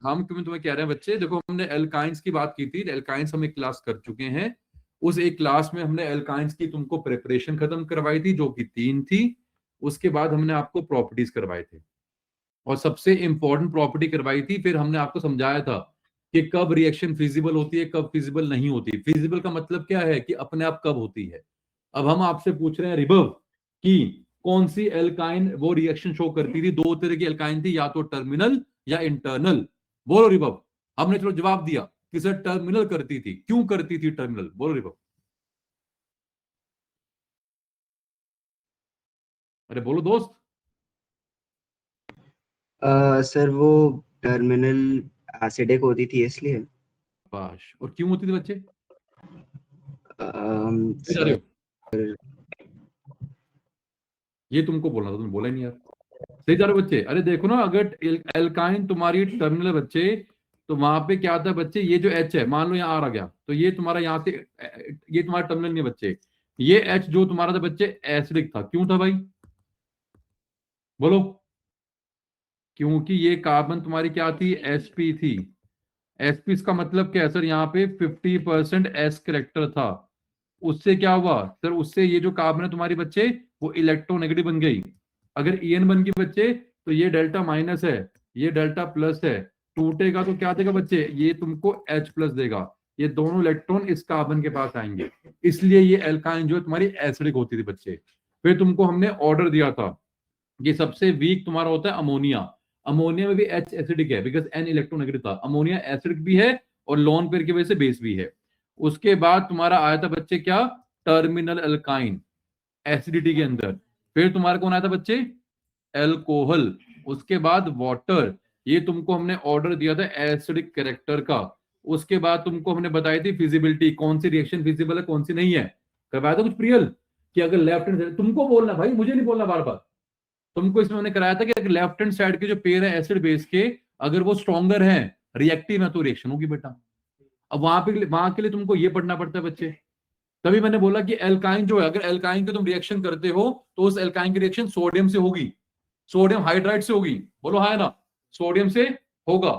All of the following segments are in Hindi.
हम क्यों तुम्हें कह रहे हैं बच्चे, देखो हमने एल्काइंस की बात की थी, एल्काइंस हम एक क्लास कर चुके हैं। उस एक क्लास में हमने एल्काइंस की तुमको प्रिपरेशन खत्म करवाई थी जो कि 3 थी। उसके बाद हमने आपको प्रॉपर्टीज करवाए थे और सबसे इंपॉर्टेंट प्रॉपर्टी करवाई थी। फिर हमने आपको समझाया था कि कब रिएक्शन फिजिबल होती है, कब फिजिबल नहीं होती। फिजिबल का मतलब क्या है कि अपने आप कब होती है। अब हम आपसे पूछ रहे हैं रिबव कि कौन सी एल्काइन वो रिएक्शन शो करती थी। 2 तरह की एल्काइन थी, या तो टर्मिनल या इंटरनल। बोलो रिबव। हमने चलो जवाब दिया कि सर टर्मिनल करती थी। क्यों करती थी टर्मिनल? बोलो रिबव। अरे बोलो दोस्त। सर वो टर्मिनल एसिडिक होती थी इसलिए। बाश। और क्यों होती थी बच्चे? जा रहे सर हो? ये तुमको बोलना था, तुमने बोला ही नहीं यार। सही जा रहे हो बच्चे? अरे देखो ना, अगर एल्काइन तुम्हारी टर्मिनल बच्चे, तो वहां पे क्या आता है बच्चे, ये जो H है मान लो यहाँ आ गया, तो ये तुम्हारा यहाँ से, ये तुम्हारा टर्मिनल नहीं है बच्चे। ये H जो तुम्हारा था बच्चे एसिडिक था। क्यों था भाई? बोलो। क्योंकि ये कार्बन तुम्हारी क्या थी? sp थी। sp इसका मतलब क्या है सर? यहाँ पे 50% s करेक्टर था। उससे क्या हुआ सर? उससे ये जो कार्बन है तुम्हारी बच्चे, वो इलेक्ट्रोनेगेटिव बन गई। अगर En बन गई बच्चे, तो ये डेल्टा माइनस है, ये डेल्टा प्लस है। टूटेगा तो क्या देगा बच्चे? ये तुमको H प्लस देगा। ये दोनों इलेक्ट्रॉन इस कार्बन के पास आएंगे। इसलिए ये एल्काइन जो है तुम्हारी एसिडिक होती थी बच्चे। फिर तुमको हमने ऑर्डर दिया था, ये सबसे वीक तुम्हारा होता है अमोनिया। अमोनिया में भी H एसिडिक है, बिकॉज N इलेक्ट्रोनेगेटिव था। अमोनिया एसिडिक भी है और लोन पेयर की वजह से बेस भी है। उसके बाद तुम्हारा आया था बच्चे क्या? टर्मिनल अल्काइन, एसिडिटी के अंदर। फिर तुम्हारा कौन आया था बच्चे? एल्कोहल। उसके बाद वाटर। ये तुमको हमने ऑर्डर दिया था एसिडिक कैरेक्टर का। उसके बाद तुमको हमने बताई थी फिजिबिलिटी, कौन सी रिएक्शन फिजिबल है कौन सी नहीं है। करवाया था कुछ प्रियल कि अगर लेफ्ट हैंड साइड, तुमको बोलना भाई, मुझे नहीं बोलना बार बार। तुमको इसमें मैंने कराया था कि अगर लेफ्ट हैंड साइड के जो पेयर है एसिड बेस के, अगर वो स्ट्रॉन्गर है, रिएक्टिव है, तो रिएक्शन होगी बेटा। अब वहां के लिए तुमको ये पढ़ना पड़ता है बच्चे। तभी मैंने बोला कि एल्काइन जो है, अगर एल्काइन के तुम रिएक्शन करते हो, तो उस एल्काइन की रिएक्शन सोडियम से होगी, सोडियम हाइड्राइड से होगी। बोलो हाँ है ना? सोडियम से होगा,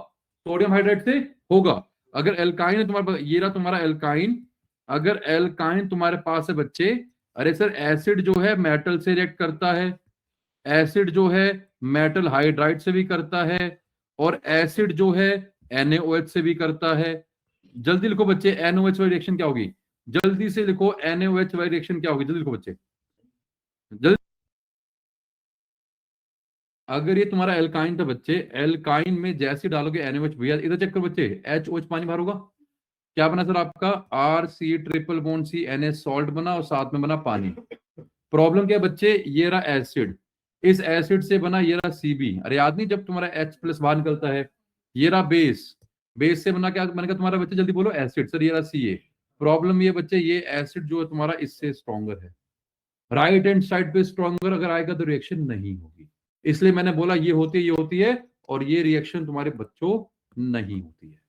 सोडियम हाइड्राइड से होगा। अगर एल्काइन है तुम्हारे पास, ये रहा तुम्हारा एल्काइन। अगर एल्काइन तुम्हारे पास है बच्चे, अरे सर एसिड जो है मेटल से रिएक्ट करता है, एसिड जो है मेटल हाइड्राइड से भी करता है, और एसिड जो है NaOH से भी करता है। जल्दी लिखो बच्चे, NaOH वाली रिएक्शन क्या होगी? जल्दी से लिखो, NaOH वाली रिएक्शन क्या होगी? जल्दी लिखो बच्चे, जल्दी। अगर ये तुम्हारा एल्काइन था बच्चे, एल्काइन में जैसे डालोगे NaOH, भैया इधर चेक करो बच्चे, HOH पानी बाहर होगा। क्या बना सर आपका? RC triple bond C salt बना और साथ में बना पानी। प्रॉब्लम क्या है बच्चे? ये रहा एसिड, इस एसिड से बना ये रहा Cb। अरे याद नहीं, जब तुम्हारा H प्लस बाहर निकलता है, ये रहा बेस, बेस से बना क्या? मैंने कहा तुम्हारा बच्चे जल्दी बोलो, एसिड। सर ये रहा Ca। प्रॉब्लम ये बच्चे, ये एसिड जो है तुम्हारा इससे स्ट्रॉन्गर है, राइट हैंड साइड पे स्ट्रॉन्गर अगर आएगा तो रिएक्शन नहीं होगी। इसलिए मैंने बोला ये होती है, ये होती है, और ये रिएक्शन तुम्हारे बच्चों नहीं होती है।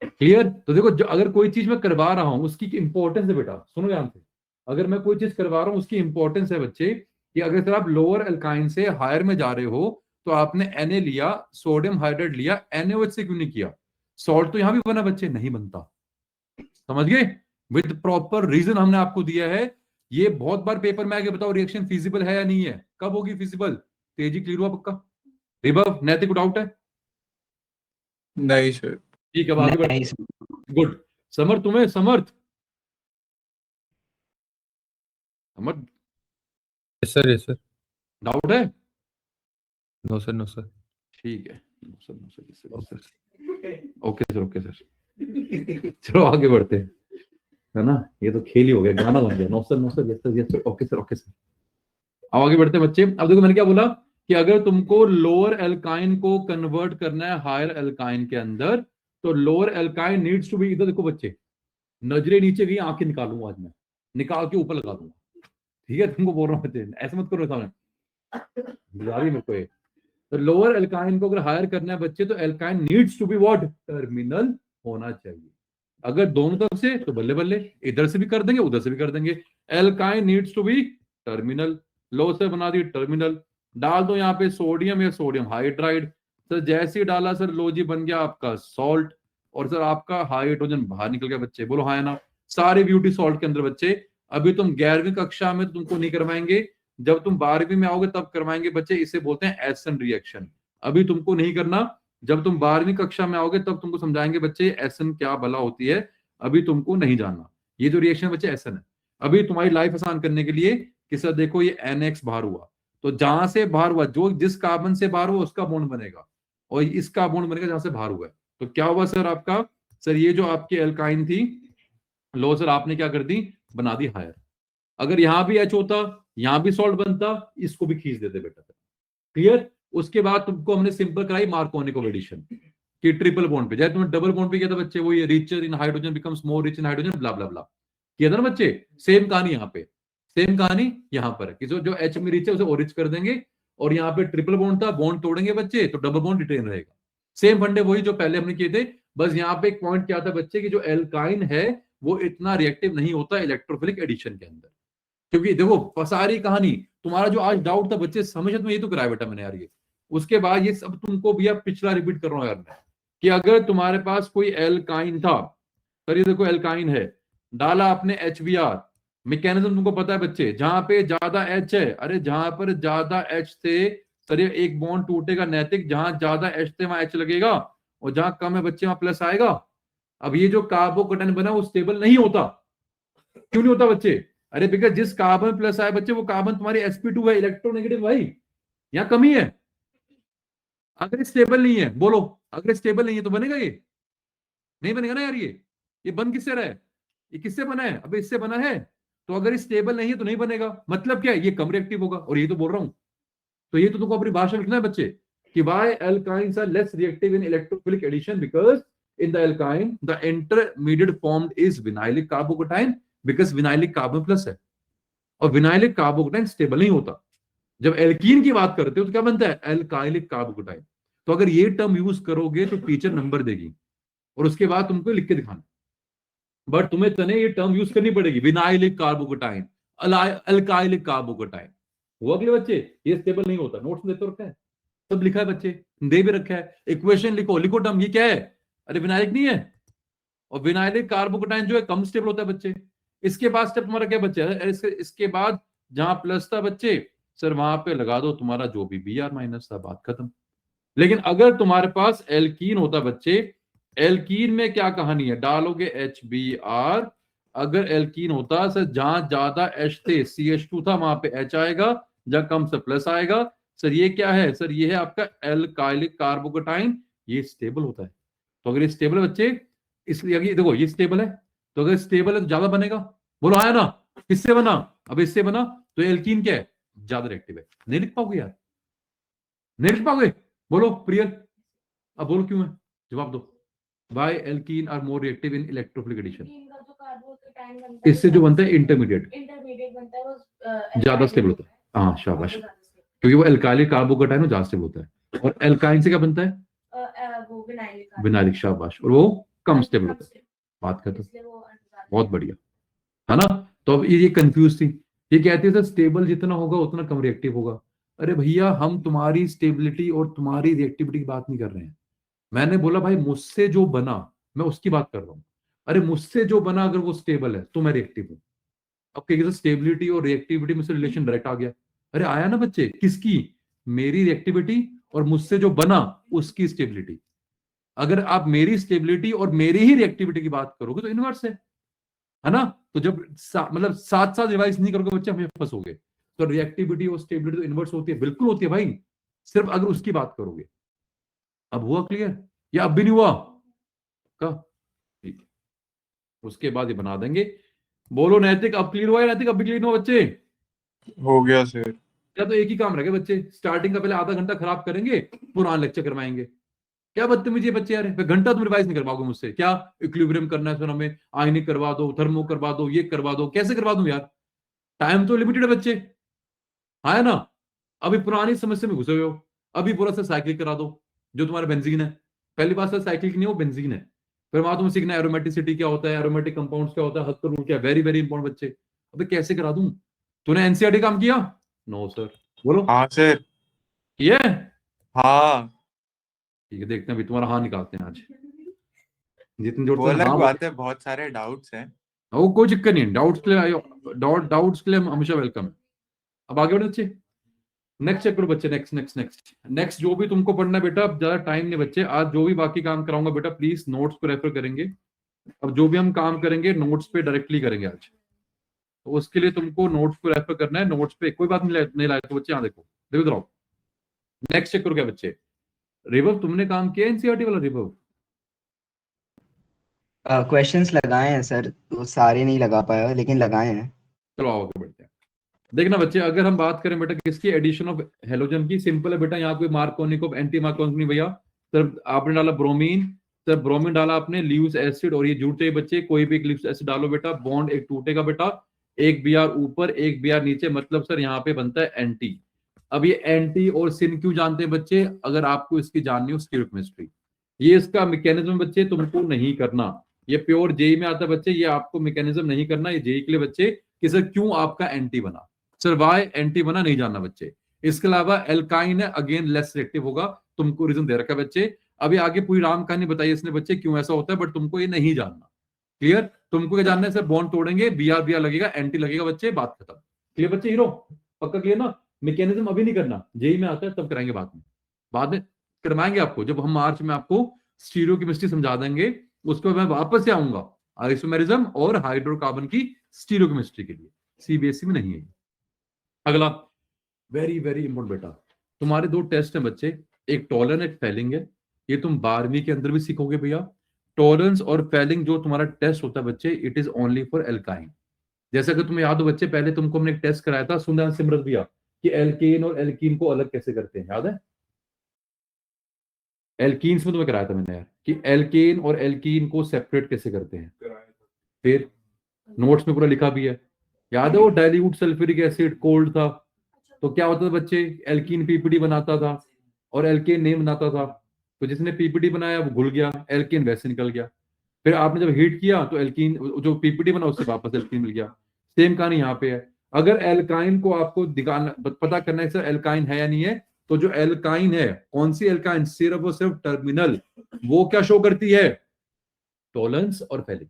क्लियर? तो देखो, जो अगर कोई चीज मैं करवा रहा हूं उसकी इंपॉर्टेंस है बेटा, सुनो ध्यान से। अगर मैं कोई चीज करवा रहा हूं उसकी इंपॉर्टेंस है बच्चे, कि अगर सर आप लोअर एल्काइन से हायर में जा रहे हो, तो आपने Na लिया, सोडियम हाइड्राइड लिया, NaOH से क्यों नहीं किया? सॉल्ट तो यहां भी बना बच्चे, नहीं बनता। समझ गए? विद प्रॉपर रीजन हमने आपको दिया है। ये बहुत बार पेपर में आके बताओ रिएक्शन फिजिबल है या नहीं है, कब होगी फिजिबल? तेजी क्लियर हुआ पक्का? रिबव नैतिक को डाउट है? नहीं सर। ठीक है, अब आगे बढ़। नहीं गुड। समर्थ, तुम्हें Samarth, Samarth yes sir, yes sir. Doubt है? No sir, no sir. ठीक है, no sir, no sir, yes sir, yes sir. Okay sir, okay sir. चलो आगे बढ़ते हैं, है ना? ये तो खेल ही हो गया, गाना बन गया। No sir, no sir, yes sir, yes sir, okay sir, okay sir. अब आगे बढ़ते हैं बच्चे। अब देखो मैंने क्या बोला, कि अगर तुमको लोअर एल्काइन को कन्वर्ट करना है हायर एल्काइन के अंदर, तो lower alkyne needs to be, इधर देखो बच्चे, नजरें नीचे गई, आंखें निकालूंगा आज मैं, निकाल के ऊपर लगा दूंगा। ठीक है, तुमको बोल रहा हूँ बच्चे, ऐसे मत करो सामने, बुला रही मेरे को ये। तो लोअर एल्काइन को अगर हायर करना है बच्चे, तो alkyne needs to be what? Terminal होना चाहिए। अगर दोनों तरफ से तो बल्ले बल्ले, इधर से भी कर देंगे उधर से भी कर देंगे। Alkyne needs to be terminal. लो से बना दी टर्मिनल, डाल दो यहाँ पे सोडियम या सोडियम हाइड्राइड। सर जैसे ही डाला सर लो जी बन गया आपका सॉल्ट, और सर आपका हाइड्रोजन बाहर निकल गया बच्चे, बोलो हाँ या ना। सारे ब्यूटी सॉल्ट के अंदर बच्चे। अभी तुम 11वीं कक्षा में तो तुमको नहीं करवाएंगे, जब तुम 12वीं में आओगे तब करवाएंगे बच्चे, इसे बोलते हैं एसन रिएक्शन। अभी तुमको नहीं करना, जब तुम 12वीं कक्षा में आओगे तब तुमको समझाएंगे बच्चे एसन क्या भला होती है, अभी तुमको नहीं जानना। ये जो रिएक्शन बच्चे एसन है। अभी तुम्हारी लाइफ आसान करने के लिए कि सर देखो ये NX बाहर हुआ, तो जहां से बाहर हुआ, जो जिस कार्बन से बाहर हुआ उसका बॉन्ड बनेगा, और इसका बॉन्ड बनेगा जहां से बाहर हुआ है। तो क्या हुआ सर आपका, सर ये जो आपकी एल्काइन थी लो सर आपने क्या कर दी, बना दी हायर। अगर यहां भी H होता, यहां भी सॉल्ट बनता, इसको भी खींच देते बेटा। क्लियर। उसके बाद तुमको हमने सिंपल कराई मार्कोनिको एडिशन कि ट्रिपल बॉन्ड पे, जैसे तुमने डबल बॉन्ड पे किया था बच्चे, वो ये richer in hydrogen becomes more rich in hydrogen blah blah blah किया था ना बच्चे। सेम कहानी यहाँ पे, सेम कहानी यहाँ पर कि जो H में रिच है उसे ओरिच कर देंगे, और यहाँ पे ट्रिपल बॉन्ड था, बॉन्ड तोड़ेंगे बच्चे तो डबल बॉन्ड रिटेन रहेगा। सेम फंडे वही जो पहले हमने किए थे, बस यहाँ पे एक पॉइंट क्या था बच्चे कि जो एल्काइन है वो इतना रिएक्टिव नहीं होता इलेक्ट्रोफिलिक एडिशन के अंदर। क्योंकि देखो सारी कहानी, तुम्हारा जो आज डाउट था बच्चे समझ में, ये तो कराया बेटा मैंने यार ये। उसके बाद ये सब तुमको भैया पिछला रिपीट कर रहा हूं यार मैं, कि अगर तुम्हारे पास कोई एल्काइन था, सर ये देखो एल्काइन है, डाला आपने HBr, मैकेनिज्म तुमको पता है बच्चे, जहां पे ज्यादा H है, अरे जहां पर ज्यादा H थे सर ये एक बॉन्ड टूटेगा नैतिक, जहां ज्यादा H थे वहां H लगेगा, और जहां कम है बच्चे वहां प्लस आएगा। अब ये जो कार्बोकेटाइन बना वो स्टेबल नहीं होता। क्यों नहीं होता बच्चे, अरे बिकॉज जिस कार्बन प्लस आए बच्चे वो कार्बन तुम्हारी sp2 है, इलेक्ट्रोनेगेटिव भाई, यहां कमी है। अगर स्टेबल नहीं है, बोलो अगर स्टेबल नहीं है तो बनेगा ये, नहीं बनेगा ना यार। ये बन किससे रहा है, ये किससे बना है, अबे इससे बना है। तो अगर स्टेबल नहीं है तो नहीं बनेगा, मतलब क्या है, ये कम रिएक्टिव होगा, और ये तो बोल रहा हूं। तो ये तो तुमको अपनी भाषा में लिखना है बच्चे कि why alkynes are less reactive in electrophilic addition, because in the alkyne the intermediate formed is vinylic carbocation, because vinylic carbon plus है, और विनाइलिक कार्बोकेटाइन स्टेबल नहीं होता। जब एल्कीन की बात करते हो तो क्या बनता है, एल्काइलिक कार्बोकेटाइन। तो अगर ये टर्म यूज करोगे तो टीचर नंबर देगी, और उसके बाद तुमको लिख के दिखाना। बट तुम्हें तने ये टर्म यूज करनी पड़ेगी, विनाइलिक कार्बोकेटाइन, अल्काइलिक कार्बोकेटाइन। वो अगले बच्चे ये स्टेबल नहीं होता, नोट्स देते रखा है, सब लिखा है बच्चे, दे भी रखा है। इक्वेशन लिखो, लिखो टर्म, ये क्या है, अरे विनाइलिक नहीं है, और विनाइलिक कार्बोकेटाइन जो है कम स्टेबल होता है बच्चे। इसके बाद स्टेप तुम्हारा क्या बच्चे, इसके बाद जहां प्लस था बच्चे सर वहां पे लगा दो तुम्हारा जो भी Br माइनस था, बात खत्म। लेकिन अगर तुम्हारे पास एल्कीन होता बच्चे, एल्कीन में क्या कहानी है, डालोगे HBr, अगर एल्कीन होता सर जहां ज्यादा H थे CH2 था वहां पे H आएगा, जहां कम से प्लस आएगा। सर ये क्या है, सर ये है आपका एल्काइलिक कार्बोकेटाइन, ये स्टेबल होता है। तो अगर ये स्टेबल है बच्चे, इसलिए अगर देखो ये स्टेबल है, तो अगर स्टेबल है तो ज्यादा बनेगा, बोलो आया ना। किससे बना, अब इससे बना, तो एल्कीन क्या है, ज्यादा रिएक्टिव है। नहीं लिख पाओगे यार, नहीं लिख पाओगे, बोलो प्रियल, अब बोलो क्यों है, जवाब दो। Why alkene are more reactive in electrophilic addition, इससे जो बनता है इंटरमीडिएट बनता है वो ज्यादा स्टेबल होता है। हाँ शाबाश, क्योंकि वो एल्काइलिक कार्बोकेटाइन ज्यादा स्टेबल होता है, और एल्काइन से क्या बनता है, विनाइलिक, शाबाश, और वो कम स्टेबल होता है, बात करते, बहुत बढ़िया है ना। तो अब ये कंफ्यूज थी, ये कहते थे स्टेबल जितना होगा उतना कम रिएक्टिव होगा। अरे भैया हम तुम्हारी स्टेबिलिटी और तुम्हारी रिएक्टिविटी की बात नहीं कर रहे हैं, मैंने बोला भाई मुझसे जो बना मैं उसकी बात कर रहा हूं। अरे मुझसे जो बना अगर वो स्टेबल है तो मैं रिएक्टिव हूं। अब क्या स्टेबिलिटी और रिएक्टिविटी में से रिलेशन डायरेक्ट आ गया, अरे आया ना बच्चे, किसकी, मेरी रिएक्टिविटी और मुझसे जो बना उसकी स्टेबिलिटी। अगर आप मेरी स्टेबिलिटी और मेरी ही रिएक्टिविटी की बात करोगे तो इनवर्स है ना। तो जब मतलब साथ साथ रिवाइज नहीं करोगे बच्चे हमें फंसोगे। तो रिएक्टिविटी और स्टेबिलिटी तो इनवर्स होती है, बिल्कुल होती है भाई, सिर्फ अगर उसकी बात करोगे। अब हुआ क्लियर या अब भी नहीं हुआ का, ठीक है, उसके बाद ये बना देंगे। बोलो नैतिक अब क्लियर हुआ है, नैतिक अब भी क्लियर हुआ बच्चे, हो गया सर। क्या तो एक ही काम रह गया बच्चे, स्टार्टिंग का पहले आधा घंटा खराब करेंगे, पुराना लेक्चर करवाएंगे। क्या बदतमीजी है बच्चे यार, घंटा तुम रिवाइज नहीं कर पाओगे मुझसे, क्या इक्विलिब्रियम करना है, हमें आयनिक करवा दो, थर्मो करवा दो, ये करवा दो, कैसे करवा दूं यार, टाइम तो लिमिटेड है बच्चे, है ना। अभी पुरानी समस्या में घुसे हुए हो, अभी पूरा सा साइक्लिक करा दो, जो तुम्हारा बेंजीन है। पहली बात सर साइक्लिक नहीं, वो बेंजीन है। फिर वहां तुम सीखना एरोमेटिसिटी क्या होता है, एरोमेटिक कंपाउंड्स क्या होता है, हक्कर रूल क्या, वेरी वेरी इंपॉर्टेंट बच्चे। अबे कैसे करा दूं, तूने एनसीईआरटी काम किया, नो सर, बोलो हाँ सर। किया, हाँ ठीक है, देखते हैं अभी तुम्हारा हाँ निकालते हैं आज। जितनी जोर वो से अलग हाँ बात है, बहुत सारे डाउट्स हैं। वो कोई चक्कर नहीं है, डाउट्स के लिए डाउट्स के लिए हम हमेशा वेलकम है। अब आगे बढ़े बच्चे, नेक्स्ट चेक करो बच्चे, नेक्स्ट जो भी तुमको पढ़ना है बेटा, अब ज्यादा टाइम नहीं बच्चे, आज जो भी बाकी काम कराऊंगा बेटा प्लीज नोट्स को रेफर करेंगे। अब जो भी हम काम करेंगे नोट्स पे डायरेक्टली करेंगे आज, तो उसके लिए तुमको नोट्स को रेफर करना है। नोट्स पे कोई बात नहीं लाए तो बच्चे यहाँ देखो देखो इधर आओ। नेक्स्ट चेक करो क्या बच्चे, रिवव तुमने काम किया एनसीईआरटी वाला रिवव? क्वेश्चंस लगाए हैं सर, वो सारे नहीं लगा पाया लेकिन लगाए हैं। चलो आओ आगे बढ़ते हैं। देखना बच्चे, अगर हम बात करें बेटा किसकी, एडिशन ऑफ हेलोजन की, सिंपल है बेटा, यहाँ कोई मार्कोनिक एंटी मार्कोनिक नहीं भैया। सर आपने डाला ब्रोमीन, सर ब्रोमीन डाला आपने, ल्यूस एसिड, और ये जुड़ चाहिए बच्चे, कोई भी एक ल्यूस एसिड डालो बेटा, बॉन्ड एक टूटेगा बेटा, एक बीआर ऊपर एक बीआर नीचे, मतलब सर यहाँ पे बनता है एंटी। अब ये एंटी और सिन क्यों जानते हैं बच्चे, अगर आपको इसकी जाननी हो स्टीरियोकेमिस्ट्री, ये इसका मैकेनिज्म बच्चे तुमको नहीं करना, ये प्योर जेई में आता है बच्चे, ये आपको मैकेनिज्म नहीं करना, ये जेई के लिए बच्चे कि सर क्यों आपका एंटी बना, सर वाई एंटी बना नहीं जानना बच्चे। इसके अलावा एल्काइन है, अगेन लेस रिएक्टिव होगा, तुमको रीजन दे रखा है बच्चे। अभी आगे पूरी राम कहानी बताई इसने बच्चे क्यों ऐसा होता है, बट तुमको ये नहीं जानना। क्लियर, तुमको क्या जानना है, सर बॉन्ड तोड़ेंगे, बीआर बीआर लगेगा, एंटी लगेगा बच्चे, बात खत्म। क्लियर बच्चे, हीरो पक्का क्लियर ना, मैकेनिज्म अभी नहीं करना, जेई में आता है तब कराएंगे, बाद में करवाएंगे आपको, जब हम मार्च में आपको स्टीरियोकेमिस्ट्री समझा देंगे, उसको मैं वापस से आऊंगा आइसोमेरिज्म और हाइड्रोकार्बन की स्टीरियोकेमिस्ट्री के लिए, सीबीएसई में नहीं है। अगला वेरी वेरी इंपॉर्टेंट बेटा, तुम्हारे दो टेस्ट हैं बच्चे, एक टॉलरेंस एक फैलिंग है, ये तुम 12वीं के अंदर भी सीखोगे भैया। टॉलरेंस और फैलिंग जो तुम्हारा टेस्ट होता है बच्चे, it is only for alkyne. जैसे कि तुम्हें याद हो बच्चे, पहले तुमको हमने एक टेस्ट कराया था सुंदर सिमरत भैया, कि एल्केन और एल्कीन को अलग कैसे करते हैं, याद है? एल्कीन्स में तुम्हें कराया था मैंने यार, कि एल्केन और एल्कीन को सेपरेट कैसे करते हैं, फिर नोट्स में पूरा लिखा भी है, याद है? वो डाइल्यूट सल्फ्यूरिक एसिड कोल्ड था, तो क्या होता था बच्चे, एल्कीन पीपीडी बनाता था और एल्केन नहीं बनाता था, तो जिसने पीपीडी बनाया वो घुल गया, एल्केन वैसे निकल गया। फिर आपने जब हीट किया तो एल्कीन जो पीपीडी बना उससे वापस एल्कीन मिल गया। सेम कहानी यहाँ पे है, अगर एल्काइन को आपको दिखाना पता करना है सर एल्काइन है या नहीं है, तो जो एल्काइन है, कौन सी एल्काइन, सिर्फ और सिर्फ टर्मिनल, वो क्या शो करती है, टॉलरेंस और फैलिंग।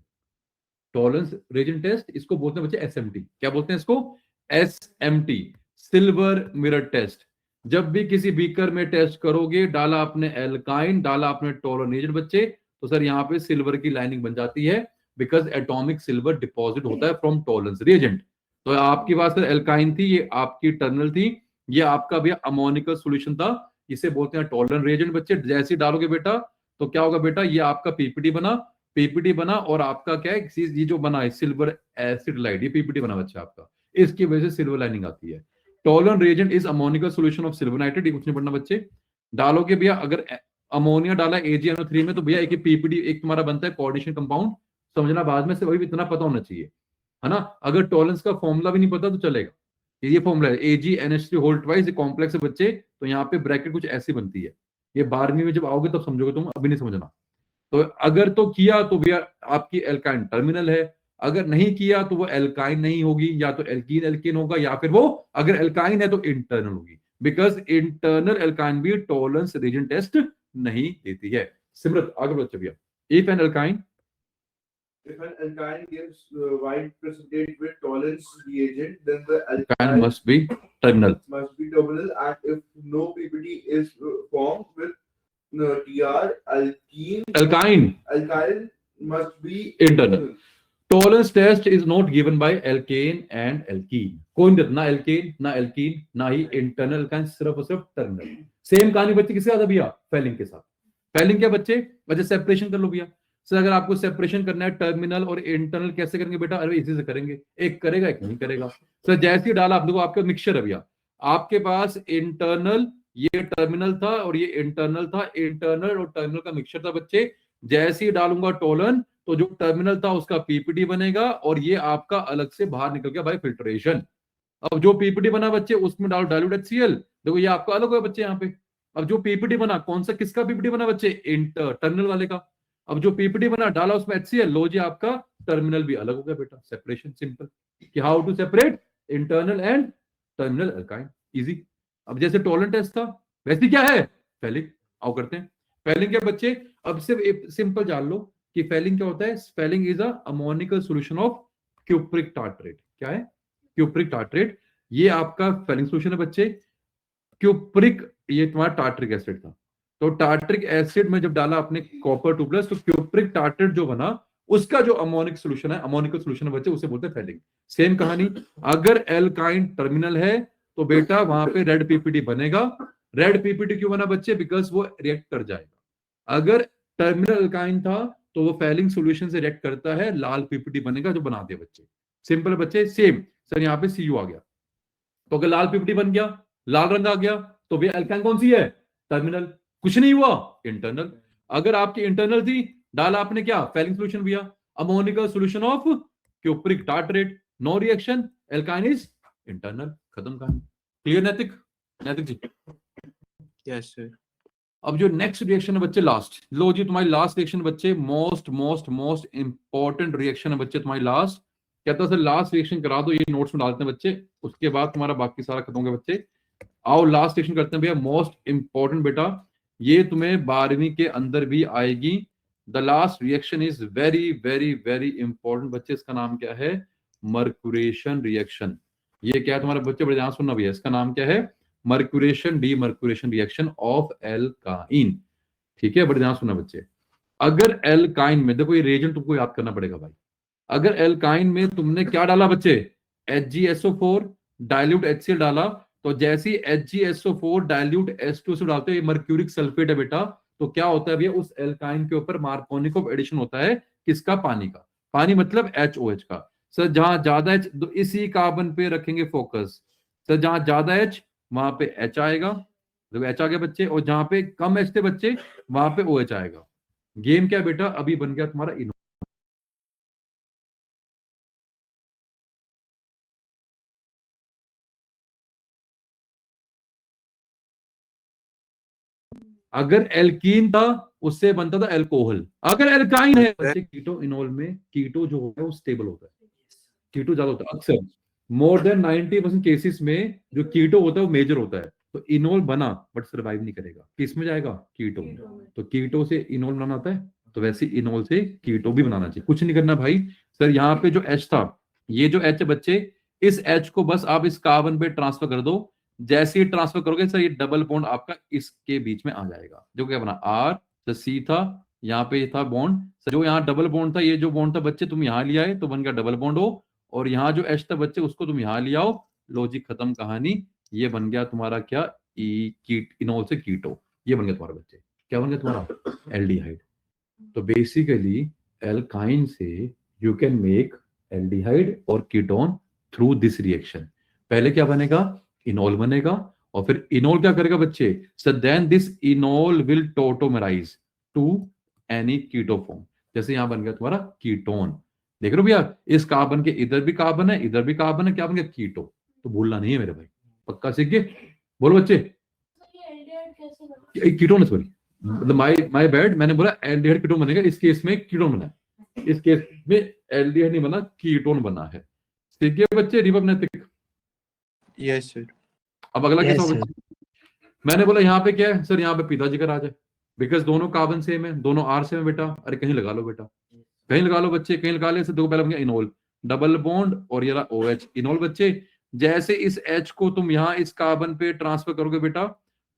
टॉलरेंस रेजिन टेस्ट, इसको बोलते हैं बच्चे एसएमटी, क्या बोलते हैं इसको, एसएमटी, सिल्वर मिरर टेस्ट। जब भी किसी बीकर में टेस्ट करोगे, डाला आपने एल्काइन, डाला आपने टॉलरेंस रेजिन बच्चे, तो सर यहाँ पे सिल्वर की लाइनिंग बन जाती है, बिकॉज एटॉमिक सिल्वर डिपॉजिट होता है फ्रॉम टॉलरेंस रिएजेंट। तो आपकी बात सर एल्काइन थी, ये आपकी टर्मिनल थी, ये आपका भी अमोनिकल सॉल्यूशन था, इसे बोलते हैं टॉलरेंस रिएजेंट बच्चे। जैसे ही डालोगे बेटा तो क्या होगा बेटा, ये आपका पीपीटी बना और आपका क्या है, ये जो बना है सिल्वर एसिड लाइट, ये पीपीटी बना बच्चा आपका, इसकी वजह से सिल्वर लाइनिंग आती है। Tolerance reagent is ammoniacal solution of silver nitrate, ये कुछ नहीं पढ़ना बच्चे। डालोगे भैया, अगर अमोनिया डाला AgNO3 में, तो भैया एक पीपीडी एक तुम्हारा बनता है कोऑर्डिनेशन कंपाउंड, समझना बाद में से, वही इतना पता होना चाहिए, है ना? अगर टॉलरेंस का फॉर्मूला भी नहीं पता तो चलेगा, ये फॉर्मूला है AgNH3 होल ट्वाइस, ये कॉम्प्लेक्स है बच्चे, तो यहाँ पे ब्रैकेट कुछ ऐसी बनती है, ये 12वीं में जब आओगे तब समझोगे तुम, अभी नहीं समझना। तो अगर तो किया तो भैया आपकी एल्काइन टर्मिनल है, अगर नहीं किया तो वो एल्काइन नहीं होगी, या तो एल्कीन एल्केन होगा, या फिर वो अगर एल्काइन है तो इंटरनल होगी, बिकॉज इंटरनल एल्काइन भी टॉलरेंस रीजन टेस्ट नहीं देती है। सिमरत आगे बढ़ो भैया, if an alkyne, if an alkyne gives wide precipitate with tolerance reagent, then the alkyne alkyne must be terminal. must be terminal, and if no PPT is formed with TR, alkyne must be internal. Tolerance test is not given by alkane and alkene. कोई नहीं देता, ना एल्केन ना एल्कीन ना ही इंटरनल एल्काइन, सिर्फ और सिर्फ टर्मिनल। सेम कहानी बच्चे किसके साथ भैया, फैलिंग के साथ। फैलिंग क्या बच्चे, वजह सेपरेशन कर लो भैया। सर अगर आपको सेपरेशन करना है टर्मिनल और इंटरनल, कैसे करेंगे बेटा, अरे इसी से करेंगे, एक करेगा एक नहीं करेगा। सर जैसे ही डाला आप देखो, आपका मिक्सचर है भैया, आपके पास इंटरनल, ये टर्मिनल था और ये इंटरनल था, इंटरनल और टर्मिनल का मिक्सचर था बच्चे। जैसे ही डालूंगा टोलन, तो जो टर्मिनल था उसका पीपीटी बनेगा, और ये आपका अलग से बाहर निकल गया बाय फिल्ट्रेशन। अब जो पीपीटी बना बच्चे, उसमें डालो डाइल्यूट HCl, देखो ये आपका अलग हुआ बच्चे यहाँ पे। अब जो पीपीटी बना, कौन सा किसका पीपीटी बना बच्चे, टर्मिनल वाले का। अब जो पीपीटी बना, डाला उसमें HCl, लो जी आपका टर्मिनल भी अलग हो गया बेटा। सेपरेशन सिंपल, कि how to separate internal and terminal alkyne, easy. अब जैसे टॉलरेंस टेस्ट था, वैसे क्या है फैलिक, आओ करते हैं। फेलिंग क्या बच्चे, अब सिर्फ सिंपल जान लो कि फेलिंग क्या होता है। Fehling is a ammoniacal solution of cupric tartrate. क्या है? Cupric tartrate. ये आपका फेलिंग सॉल्यूशन है बच्चे। क्यूप्रिक, ये तुम्हारा टार्ट्रिक एसिड था, तो टार्ट्रिक एसिड में जब डाला आपने कॉपर 2 प्लस, तो क्यूप्रिक टार्ट्रेट जो बना उसका जो अमोनिक सॉल्यूशन है, अमोनिकल सॉल्यूशन है बच्चे, उसे बोलते हैं फेलिंग। सेम कहानी, अगर एल्काइन टर्मिनल है तो बेटा वहां पे रेड पीपीटी बनेगा। रेड पीपीटी क्यों बना बच्चे? बिकॉज वो रिएक्ट कर जाएगा। अगर टर्मिनल एल्काइन था तो वो फेलिंग सॉल्यूशन से रिएक्ट करता है, लाल पीपीटी बनेगा जो बना दे बच्चे। सिंपल बच्चे। सेम सर यहाँ पे सीयू आ गया, तो अगर लाल पीपीटी बन गया, लाल रंग आ गया, तो भैया एल्काइन कौन सी है? टर्मिनल। कुछ नहीं हुआ, इंटरनल। अगर आपकी इंटरनल थी, डाला आपने क्या? फेलिंग सॉल्यूशन भैया, ammoniacal solution of cupric tartrate, no reaction, alkyne is internal, खत्म कहानी। क्लियर नैतिक? नैतिक जी यस सर। अब जो नेक्स्ट रिएक्शन है बच्चे, लास्ट, लो जी तुम्हारी लास्ट रिएक्शन बच्चे, most most most important reaction है बच्चे तुम्हारी लास्ट। कहता है सर लास्ट रिएक्शन करा दो, ये नोट्स में डालते हैं बच्चे, उसके बाद तुम्हारा बाकी सारा खत्म होगा बच्चे। आओ लास्ट रिएक्शन करते हैं भैया, मोस्ट इंपॉर्टेंट बेटा, ये तुम्हें 12वीं के अंदर भी आएगी। The last reaction is very very very important बच्चे। इसका नाम क्या है? Mercuration reaction. ये क्या है तुम्हारे बच्चे? बड़े ध्यान सुनना भैया, इसका नाम क्या है? Mercuration demercuration reaction of alkyne. ठीक है, बड़े ध्यान सुनना बच्चे। अगर एल्काइन में, देखो ये रिएजेंट तुमको याद करना पड़ेगा भाई। अगर एल्काइन में तुमने क्या डाला बच्चे? HgSO4 डाइल्यूट HCl डाला, तो जैसे ही HgSO4 डाइल्यूट H2SO डालते हैं, ये मर्क्यूरिक सल्फेट है बेटा, तो क्या होता है भैया? उस एल्काइन के ऊपर मार्कोनिकोव एडिशन होता है। किसका? पानी का। पानी मतलब HOH का। सर जहां ज्यादा H, तो इसी कार्बन पे रखेंगे फोकस। सर जहां ज्यादा H वहां पे H आएगा, जब H आ गया बच्चे, और जहां पे कम H थे बच्चे वहां पे OH आएगा। गेम क्या बेटा? अभी बन गया तुम्हारा इनो। अगर एल्कीन था उससे बनता था एल्कोहल। अगर एल्काइन है बच्चे, कीटो इनोल में कीटो जो होता है वो स्टेबल होता है, कीटो ज्यादा होता है। अक्सर मोर देन 90% केसेस में जो कीटो होता है वो मेजर होता है। तो इनोल बना बट सर्वाइव नहीं करेगा, किस में जाएगा? कीटो में। तो कीटो से इनोल बनाना आता है, तो वैसे इनोल से कीटो भी बनाना चाहिए। कुछ नहीं करना भाई। सर यहाँ पे जो H था, ये जो H है बच्चे, इस H को बस आप इस कार्बन पे ट्रांसफर कर दो। जैसे ही ट्रांसफर करोगे सर, ये डबल बॉन्ड आपका इसके बीच में आ जाएगा। जो क्या बना? R, तो C था, यहाँ पे था बॉन्ड। जो यहाँ डबल बॉन्ड था, ये जो बॉन्ड था बच्चे तुम यहाँ लिया है तो बन गया डबल बॉन्ड O, और यहाँ जो H था बच्चे उसको तुम यहाँ ले आओ, लॉजिक खत्म कहानी। ये बन गया तुम्हारा क्या? इनोल से कीटो, ये बन गया तुम्हारा बच्चे। क्या बन गया तुम्हारा? एल्डिहाइड। तो बेसिकली एल्काइन से यू कैन मेक एल्डिहाइड और कीटोन थ्रू दिस रिएक्शन। पहले क्या बनेगा? इनोल बनेगा, और फिर इनोल क्या करेगा बच्चे? So then this enol will tautomerise to any keto form. जैसे यहां बन गया तुम्हारा कीटोन, देख रहे हो भैया, इस कार्बन के इधर भी कार्बन है, इधर भी कार्बन है, क्या बन गया? कीटो। तो भूलना नहीं है मेरे भाई, पक्का सीख गए? बोलो बच्चे। कीटोन, सॉरी मतलब माय बैड, मैंने बोला एल्डिहाइड कीटोन बनेगा। इस केस में कीटोन बना है, इस केस में एल्डिहाइड नहीं बना, कीटोन बना है। ठीक है बच्चे, रिवर्ब नैतिक? Yes sir. अब अगला Yes, कैसा sir. होगा? मैंने बोला यहाँ पे क्या है सर? यहाँ पे पिताजी का राज है, बिकॉज दोनों कार्बन सेम है, दोनों R सेम है बेटा। अरे कहीं लगा लो बेटा, कहीं लगा लो बच्चे, कहीं लगा ले। दो पहले बन गया इनोल, डबल बॉन्ड, और ये रहा OH, इनोल बच्चे। जैसे इस H को तुम यहाँ इस कार्बन पे ट्रांसफर करोगे बेटा,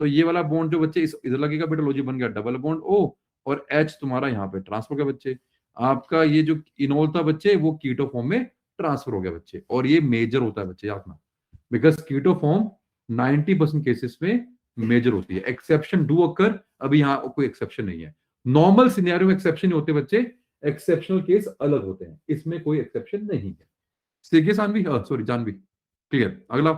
तो ये वाला बॉन्ड जो बच्चे इस इधर लगेगा बेटा, लॉजिक बन गया डबल बॉन्ड O, और H तुम्हारा यहाँ पे ट्रांसफर हो गया बच्चे। आपका ये जो इनोल था बच्चे वो कीटो फॉर्म में ट्रांसफर हो गया बच्चे, और ये मेजर होता है बच्चे, याद रखना, बिकॉज कीटो फॉर्म 90% केसेस में मेजर होती है। एक्सेप्शन डू अकर, अभी यहाँ कोई एक्सेप्शन नहीं है। नॉर्मल सिनेरियो में एक्सेप्शन नहीं होते बच्चे, एक्सेप्शनल केस अलग होते हैं, इसमें कोई एक्सेप्शन नहीं है। सीखिए सानवी, सॉरी जानवी, क्लियर? अगला,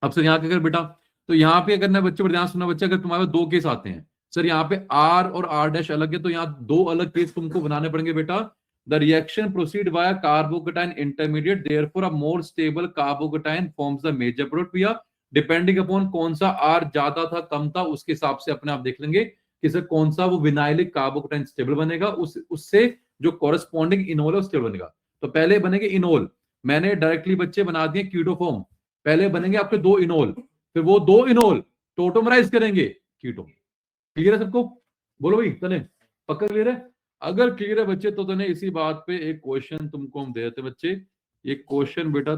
अब सर यहाँ क्या कर बेटा? तो यहाँ पे अगर ना बच्चे, बड़े ध्यान सुनना बच्चे, अगर तुम्हारे दो केस आते हैं सर, यहाँ पे R और R' अलग है, तो यहाँ दो अलग केस तुमको बनाने पड़ेंगे बेटा। The reaction proceed via carbocation intermediate, therefore a more stable carbocation forms the major product. भैया डिपेंडिंग अपॉन कौन सा R ज्यादा था कम था, उसके हिसाब से अपने आप देख लेंगे कि सर कौन सा वो विनाइलिक कार्बोकेटाइन स्टेबल बनेगा, उससे जो कॉरेस्पॉन्डिंग इनोल है स्टेबल बनेगा। तो पहले बनेंगे इनोल, मैंने डायरेक्टली बच्चे बना दिए कीटो फॉर्म। पहले बनेंगे आपके दो इनोल, फिर वो दो इनोल टोटोमराइज करेंगे कीटो। क्लियर है सबको? बोलो भाई तने पक्का क्लियर है? अगर क्लियर है बच्चे तो तने इसी बात पे एक क्वेश्चन तुमको हम दे देते बच्चे। ये क्वेश्चन बेटा,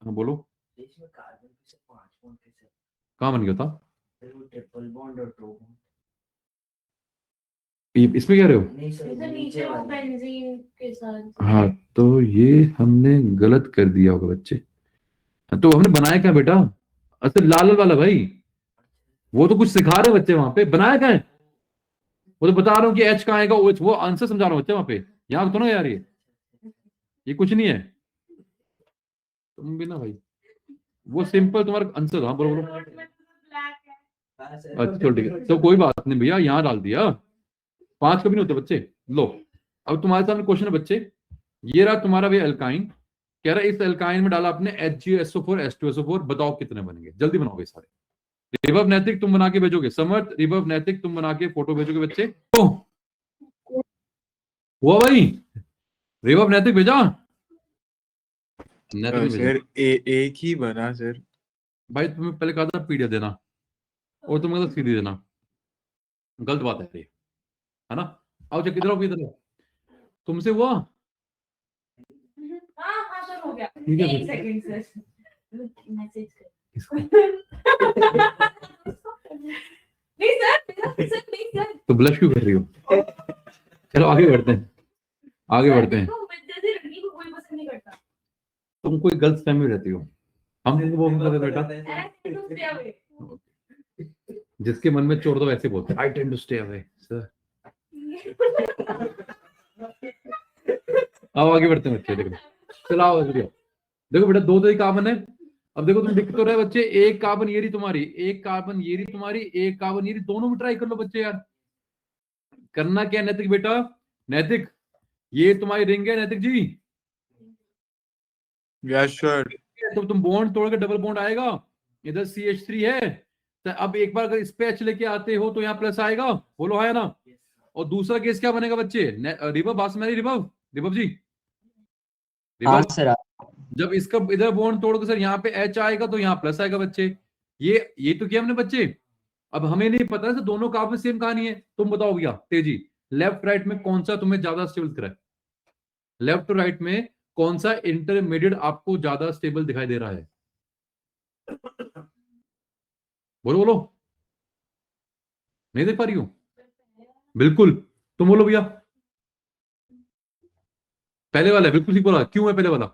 हाँ बोलो इसमें कार्बन से 5 बॉन्ड कैसे? कहाँ बन गया था? वो ट्रिपल बॉन्ड और 2 बॉन्ड। इसमें कह रहे हो? नहीं सर, इधर नीचे वो बेंजीन के साथ। हाँ तो ये हमने गलत कर दिया होगा बच्चे। तो हमने बनाया क्या बेटा? अच्छा लाल वाला भाई, वो तो कुछ सिखा रहे बच्चे वहां पे, बनाया क्या है? वो तो बता रहा हूँ कि एच कहाँ आएगा, OH, वो आंसर समझा रहा हूँ बच्चे वहां पे। यहाँ तो ना यार ये कुछ नहीं है। तुम भी ना भाई, वो सिंपल तुम्हारा आंसर। हाँ बोलो बोलो। अच्छा चलो ठीक है, तो कोई बात नहीं भैया, यहाँ डाल दिया। 5 कभी नहीं होते बच्चे। लो अब तुम्हारे सामने क्वेश्चन है बच्चे, ये रहा तुम्हारा भाई अल्काइन। कह रहा है इस अल्काइन में डाला आपने HgSO4 H2SO4, बताओ कितने बनेंगे? जल्दी बनाओगे सारे। रिवर्ब नैतिक तुम बना के भेजोगे, समर्थ रिवर्ब नैतिक तुम बना के फोटो भेजोगे बच्चे। तो हुआ भाई, रिवर्ब नैतिक भेजा? नैतिक ने भेजा सर एक ही बना सर। भाई। तुम्हें पहले कहा था PDF देना और तुम कहता सीधी देना, गलत बात है ये, है ना? आओ चेक किधर हो, किधर हो? तुमसे हुआ? हाँ हाँ सर हो गया। ठीक है, एक सेकंड सर, मैसेज कर। इसको नहीं सर नहीं सर। तो ब्लश क्यों कर रही हो? चलो आगे बढ़ते हैं, आगे बढ़ते हैं। देखो, मैं जैसे लड़की को कोई पसंद नहीं करता। तुम कोई गलत फहमी रहती हो, हम तुमको वो करते बेटा। I tend to stay away. जिसके मन में चोर तो वैसे बोलते हैं, I tend to stay away sir. आओ आगे बढ़ते हैं बच्चे, देखो चलो आओ आगे बढ़ो। देखो बेटा दो ही कार्बन है। अब देखो तुम दिख तो रहे बच्चे, एक कार्बन ये रही तुम्हारी, एक कार्बन ये रही तुम्हारी, एक कार्बन ये रही, दोनों में ट्राई कर लो बच्चे यार। करना क्या है नैतिक बेटा? नैतिक ये तुम्हारी रिंग है नैतिक जी, यस सर। तो तुम बॉन्ड तोड़ के डबल बॉन्ड आएगा, इधर CH3 है। तो अब एक बार अगर इस पे H लेके आते हो तो यहाँ प्लस आएगा, बोलो है ना? और दूसरा केस क्या बनेगा बच्चे? रिवर्ब बास मेरी रिवर्ब, रिवर्ब जी हाँ रिवर्ब। सर। जब इसका इधर बॉन्ड तोड़ के सर यहाँ पे H आएगा तो यहाँ प्लस आएगा बच्चे। ये तो किया हमने बच्चे। अब हमें नहीं पता है दोनों कार्बन सेम कहानी है। तुम बताओ भैया तेजी, लेफ्ट राइट में कौन सा तुम्हें ज्यादा स्टेबल दिख रहा है? लेफ्ट टू राइट में कौन सा इंटरमीडिएट आपको ज्यादा स्टेबल दिखाई दे रहा है? बोलो बोलो, नहीं देख पा रही हूं? बिल्कुल, तुम बोलो भैया। पहले वाला है, बिल्कुल ठीक बोला। क्यों है पहले वाला?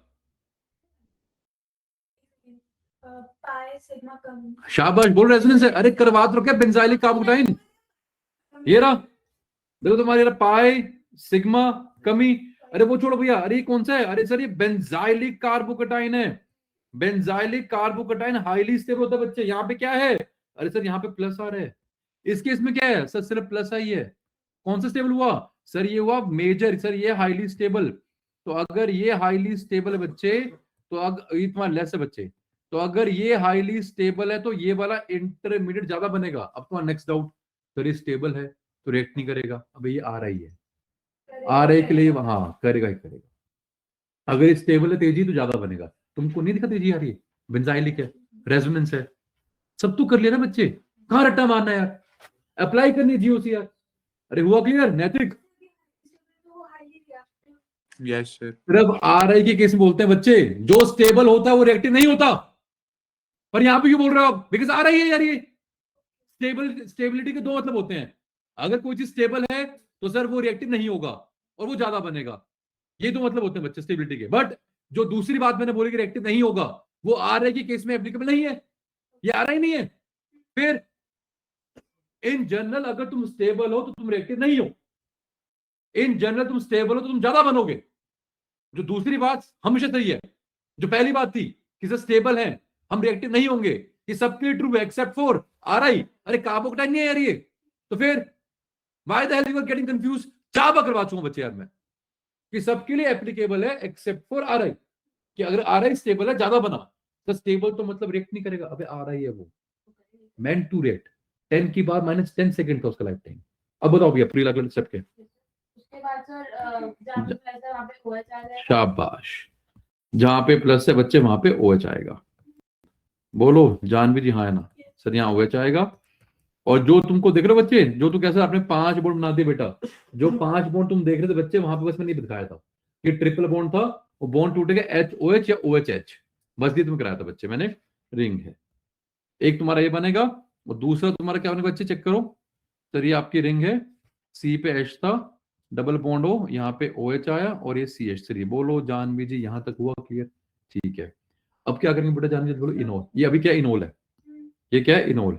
पाई सिग्मा कम। शाबाश, बोल रेजोनेंस है। अरे करवा तो क्या, बेंजाइलिक कार्बोटाइन ये रहा। देखो तुम्हारी पाई सिग्मा कमी। अरे वो छोड़ो भैया, अरे ये कौन सा है? अरे सर ये बेंजाइलिक कार्बोकटाइन है। बेंजाइलिक कार्बोकटाइन हाईली स्टेबल होता है बच्चे। यहाँ पे क्या है? अरे सर यहाँ पे प्लस आ रहा है। इस केस में क्या है सर? सिर्फ प्लस आई है। कौन सा स्टेबल हुआ सर? ये हुआ मेजर। सर ये हाईली स्टेबल। तो अगर ये हाईली स्टेबल है बच्चे, तो अगर ये तुम्हारा लेस है बच्चे, तो अगर ये हाईली स्टेबल है तो ये वाला इंटरमीडिएट ज्यादा बनेगा। अब तुम्हारा नेक्स्ट डाउट, सर ये स्टेबल है तो रिएक्ट नहीं करेगा। अब ये आ रही है, आ रही के लिए हाँ करेगा ही करेगा। अगर स्टेबल है तेजी तो ज्यादा बनेगा। तुमको नहीं दिखा तेजी आ रही है? बेंजाइलिक है, रेजोनेंस है, सब तो कर लिया ना बच्चे। कहां रट्टा मारना यार, अप्लाई करनी GOC यार। अरे हुआ क्लियर नैतिक? Yes sir. सिर्फ RI के केस में बोलते हैं बच्चे, जो स्टेबल होता है वो रिएक्टिव नहीं होता। पर यहां पे क्यों बोल रहे हो आप? बिकॉज आ रही है यार। ये स्टेबिलिटी के दो मतलब होते हैं। अगर कोई चीज स्टेबल है तो सर वो रिएक्टिव नहीं होगा और वो ज्यादा बनेगा। ये दो मतलब होते हैं बच्चे स्टेबिलिटी के। बट जो दूसरी बात मैंने बोली कि रिएक्टिव नहीं होगा, वो RI के केस में एप्लीकेबल नहीं है। ये RI नहीं है। फिर इन जनरल अगर तुम स्टेबल हो तो तुम रिएक्टिव नहीं हो। इन जनरल तुम स्टेबल हो तो तुम ज्यादा बनोगे। जो दूसरी बात हमेशा सही है। जो पहली बात थी कि सर स्टेबल है हम रिएक्टिव नहीं होंगे, ये सबके ट्रू है एक्सेप्ट फॉर RI। अरे कार्बोकटाइन नहीं है यार ये। तो फिर why the hell you are getting confuse? चाह करवा चुका बच्चे यार मैं कि सबके लिए एप्लीकेबल है एक्सेप्ट फॉर RI। कि अगर RI स्टेबल है ज्यादा बना, तो स्टेबल तो मतलब रिएक्ट नहीं करेगा। अबे RI है वो मेंट टू रिएक्ट। 10 की बार -10 सेकंड का उसका लाइफ टाइम। अब बताओ भैया प्री लागल स्टेप के। उसके बाद सर जहाँ पे प्लस है वहाँ पे OH आ जाएगा। शाबाश, जहां पे प्लस है बच्चे वहां पे OH आएगा। बोलो जानवी जी हाँ है ना? सर यहाँ OH आएगा और जो तुमको देख रहे हो बच्चे, जो तू कैसे आपने 5 बॉन्ड बना दिए बेटा, जो 5 बॉन्ड तुम देख रहे थे बच्चे, वहां पे बस मैंने दिखाया था कि ट्रिपल बॉन्ड था, वो बॉन्ड टूटेगा HOH या OHH, बस ये तुम्हें कराया था बच्चे मैंने, रिंग है। एक तुम्हारा ये बनेगा और दूसरा तुम्हारा क्या बनेगा बच्चे, चेक करो सर, ये आपकी रिंग है, C पे H था, डबल बॉन्ड हो, यहाँ पे OH आया और ये CH3। बोलो जानवी जी, यहां तक हुआ क्लियर? ठीक है, अब क्या करेंगे बेटा जानवी जी, बोलो इनोल। ये अभी क्या इनोल है, ये क्या है इनोल,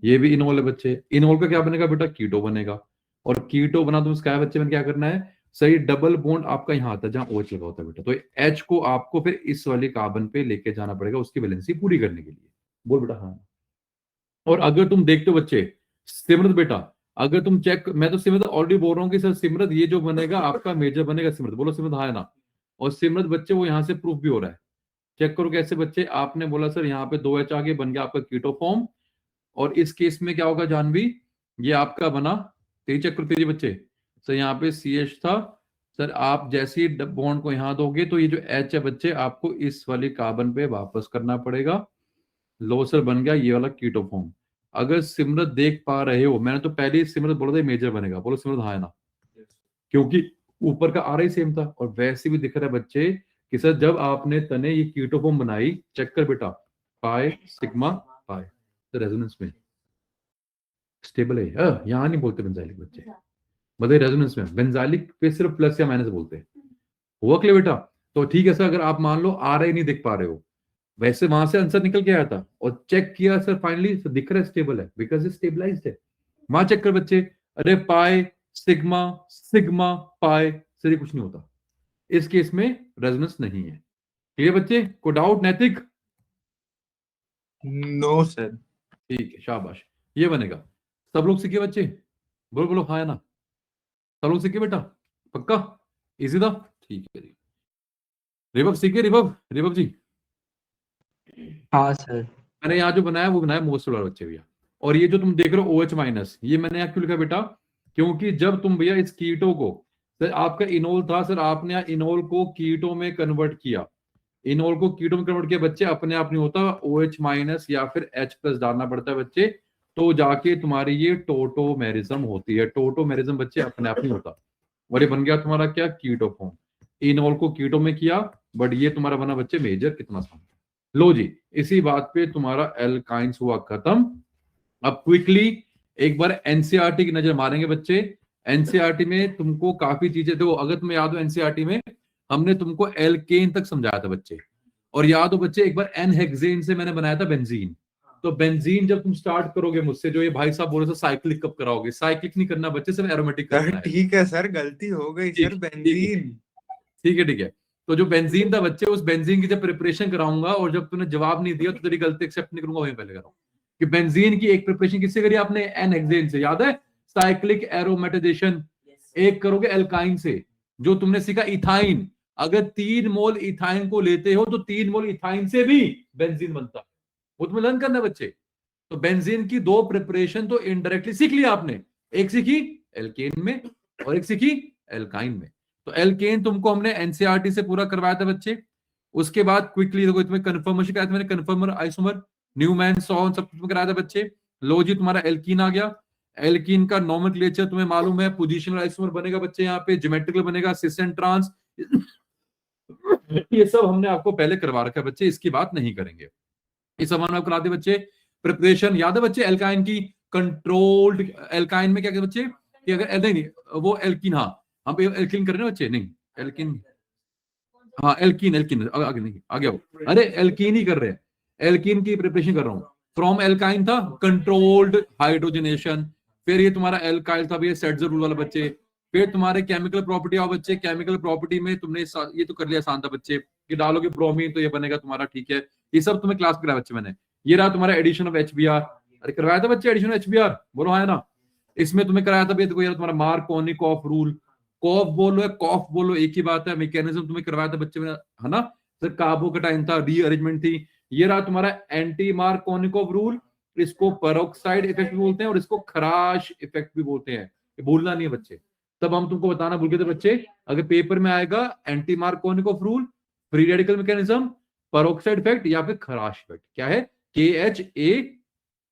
ये भी इनोल है बच्चे। इनोल का क्या बनेगा बेटा, कीटो बनेगा, और कीटो बना तो उसका है बच्चे में क्या करना है, सही डबल बॉन्ड आपका यहाँ आता है जहां OH लगा होता है बेटा, तो H को आपको फिर इस वाले कार्बन पे लेके जाना पड़ेगा उसकी वैलेंसी पूरी करने के लिए। बोल बेटा हाँ। और अगर तुम देखते हो बच्चे, सिमरत बेटा, अगर तुम चेक, मैं तो सिमरत ऑलरेडी बोल रहा हूँ कि सर सिमरत ये जो बनेगा आपका मेजर बनेगा सिमरत, बोलो सिमरत हाँ है ना। और सिमरत बच्चे वो यहाँ से प्रूफ भी हो रहा है, चेक करो कैसे बच्चे, आपने बोला सर यहाँ पे 2H आगे बन गया आपका कीटो फॉर्म, और इस केस में क्या होगा जानवी, ये आपका बना, तेजी चेक करो तेजी बच्चे, सर यहाँ पे CH था सर, आप जैसे ही बॉन्ड को यहाँ दोगे तो ये जो H है बच्चे आपको इस वाली कार्बन पे वापस करना पड़ेगा, लो सर बन गया ये वाला कीटो फॉर्म। अगर सिमरत देख पा रहे हो, मैंने तो पहले ही सिमरत बोला था मेजर बनेगा, बोलो सिमरत हाँ है ना, क्योंकि ऊपर का RI सेम था, और वैसे भी दिख रहा है बच्चे कि सर जब आपने तने ये कीटो फॉर्म बनाई, चेक कर बेटा, पाई सिग्मा पाई, तो रेजोनेंस में स्टेबल है, यहाँ नहीं बोलते बेंजाइलिक बच्चे, बताइए रेजोनेंस में बेंजाइलिक पे सिर्फ प्लस या माइनस बोलते हैं, हुआ क्लियर बेटा। तो ठीक है सर, अगर आप मान लो RI नहीं देख पा रहे हो, वैसे वहां से आंसर निकल के आया था और चेक किया सर फाइनली तो दिख रहा है स्टेबल है, बिकॉज ये स्टेबलाइज्ड है। वहां चेक कर बच्चे, अरे pi sigma sigma pi, sir ये कुछ नहीं होता, इस केस में रेजोनेंस नहीं है। क्लियर बच्चे, को डाउट नैतिक? No sir. ठीक है शाबाश, ये बनेगा। सब लोग सीखे बच्चे, बोलो बोलो हाँ है ना, सब लोग सीखे बेटा, पक्का इजी था? ठीक है जी, रिवब सीखे, रिवब रिवब जी, हाँ सर। मैंने यहाँ जो बनाया वो बनाया मोस्ट वाला बच्चे भैया। और ये जो तुम देख रहे हो OH माइनस, ये मैंने यहाँ क्यों लिखा बेटा, क्योंकि जब तुम भैया इस कीटो को, सर आपका इनोल था सर, आपने यहाँ इनोल को कीटो में कन्वर्ट किया, इनोल को कीटो में कन्वर्ट किया बच्चे, अपने आप नहीं होता, OH माइनस या फिर H+ डालना पड़ता है बच्चे, तो जाके तुम्हारी ये टोटोमेरिज्म होती है। टोटोमेरिज्म बच्चे अपने आप नहीं होता, और ये बन गया तुम्हारा क्या, कीटो फॉर्म। इनोल को कीटो में किया, बट ये तुम्हारा बना बच्चे मेजर, कितना आसान। लो जी, इसी बात पे तुम्हारा एल्काइंस हुआ खत्म। अब क्विकली एक बार एनसीईआरटी की नजर मारेंगे बच्चे। एनसीईआरटी में तुमको काफी चीजें, देखो अगर तुम्हें याद हो एनसीईआरटी में हमने तुमको एल्केन तक समझाया था बच्चे, और याद हो बच्चे एक बार एन हेक्सेन से मैंने बनाया था बेंजीन। तो बेंजीन जब तुम स्टार्ट करोगे मुझसे, जो ये भाई साहब बोल रहे थे साइक्लिक कब कराओगे, साइक्लिक नहीं करना बच्चे, सिर्फ एरोमेटिक करना है। ठीक है सर, गलती हो गई सर, बेंजीन। ठीक है ठीक है, तो जो बेंजीन था बच्चे, उस बेंजीन की जब प्रिपरेशन कराऊंगा और जब तूने जवाब नहीं दिया तो तेरी गलती एक्सेप्ट नहीं करूंगा, वहीं पहले कराऊं कि बेंजीन की एक प्रिपरेशन किससे करी आपने, एन हेक्सेन से, याद है, साइक्लिक एरोमेटाइजेशन। एक करोगे एल्काइन से, जो तुमने सीखा इथाइन, अगर 3 मोल इथाइन को लेते हो तो 3 मोल इथाइन से भी बेंजीन बनता है, वो तुम्हें लर्न करना है बच्चे। तो बेंजीन की 2 प्रिपरेशन तो इनडायरेक्टली सीख लिया आपने, एक सीखी एल्केन में और एक सीखी एल्काइन में। तो एल्केन तुमको हमने एनसीईआरटी से पूरा करवाया था बच्चे। उसके बाद क्विकली देखो तुम्हें कन्फर्मेशन कराया था मैंने, कन्फर्मर आइसोमर न्यूमैन सॉन सब तुम्हें कराया था बच्चे। लो जी तुम्हारा एल्कीन आ गया। एल्कीन का नोमेनक्लेचर तुम्हें मालूम है, पोजिशनल आइसोमर बनेगा बच्चे, यहाँ पे ज्योमेट्रिकल बनेगा, सिस एंड ट्रांस, ये सब हमने आपको पहले करवा रखा है बच्चे, इसकी बात नहीं करेंगे। इस सब हमने कराते बच्चे प्रिपरेशन, याद है बच्चे एल्काइन की, कंट्रोल्ड एल्काइन में क्या कहते बच्चे कि अगर नहीं वो एल्कीन, हाँ हम एल्कीन कर रहे हैं बच्चे, नहीं एल्कीन, हाँ एल्कीन एल्कीन आगे नहीं आ गया वो, अरे एल्कीन ही कर रहे हैं, एल्कीन की प्रिपरेशन कर रहा हूँ। फ्रॉम एल्काइन था कंट्रोल्ड हाइड्रोजनेशन, फिर ये तुम्हारा एल्काइल था भैया सेट्जर रूल वाला बच्चे। फिर तुम्हारे केमिकल प्रॉपर्टी आओ बच्चे, केमिकल प्रॉपर्टी में तुमने ये तो कर लिया आसान था बच्चे कि डालोगे ब्रोमीन तो ये बनेगा तुम्हारा, ठीक है, ये सब तुम्हें क्लास कराया बच्चे मैंने। ये रहा तुम्हारा एडिशन ऑफ HBr, अरे करवाया था बच्चे एडिशन ऑफ HBr, बोलो है ना। इसमें तुम्हें कराया था भैया, देखो यार तुम्हारा मार्कोनिकॉफ रूल, कॉफ बोलो या कॉफ बोलो एक ही बात है, मैकेनिज्म तुम्हें करवाया था बच्चे में, है ना सर। कार्बोकेटाइन था, रीअरेंजमेंट थी। ये रहा तुम्हारा एंटी मार्कोनिकॉफ रूल, इसको पेरोक्साइड इफेक्ट भी बोलते हैं और इसको खराश इफेक्ट भी बोलते हैं, ये भूलना नहीं है बच्चे। तब हम तुमको बताना भूल गए थे बच्चे, अगर पेपर में आएगा anti Markovnikov rule, free radical mechanism, peroxide effect या फिर खराश इफेक्ट, क्या है KHA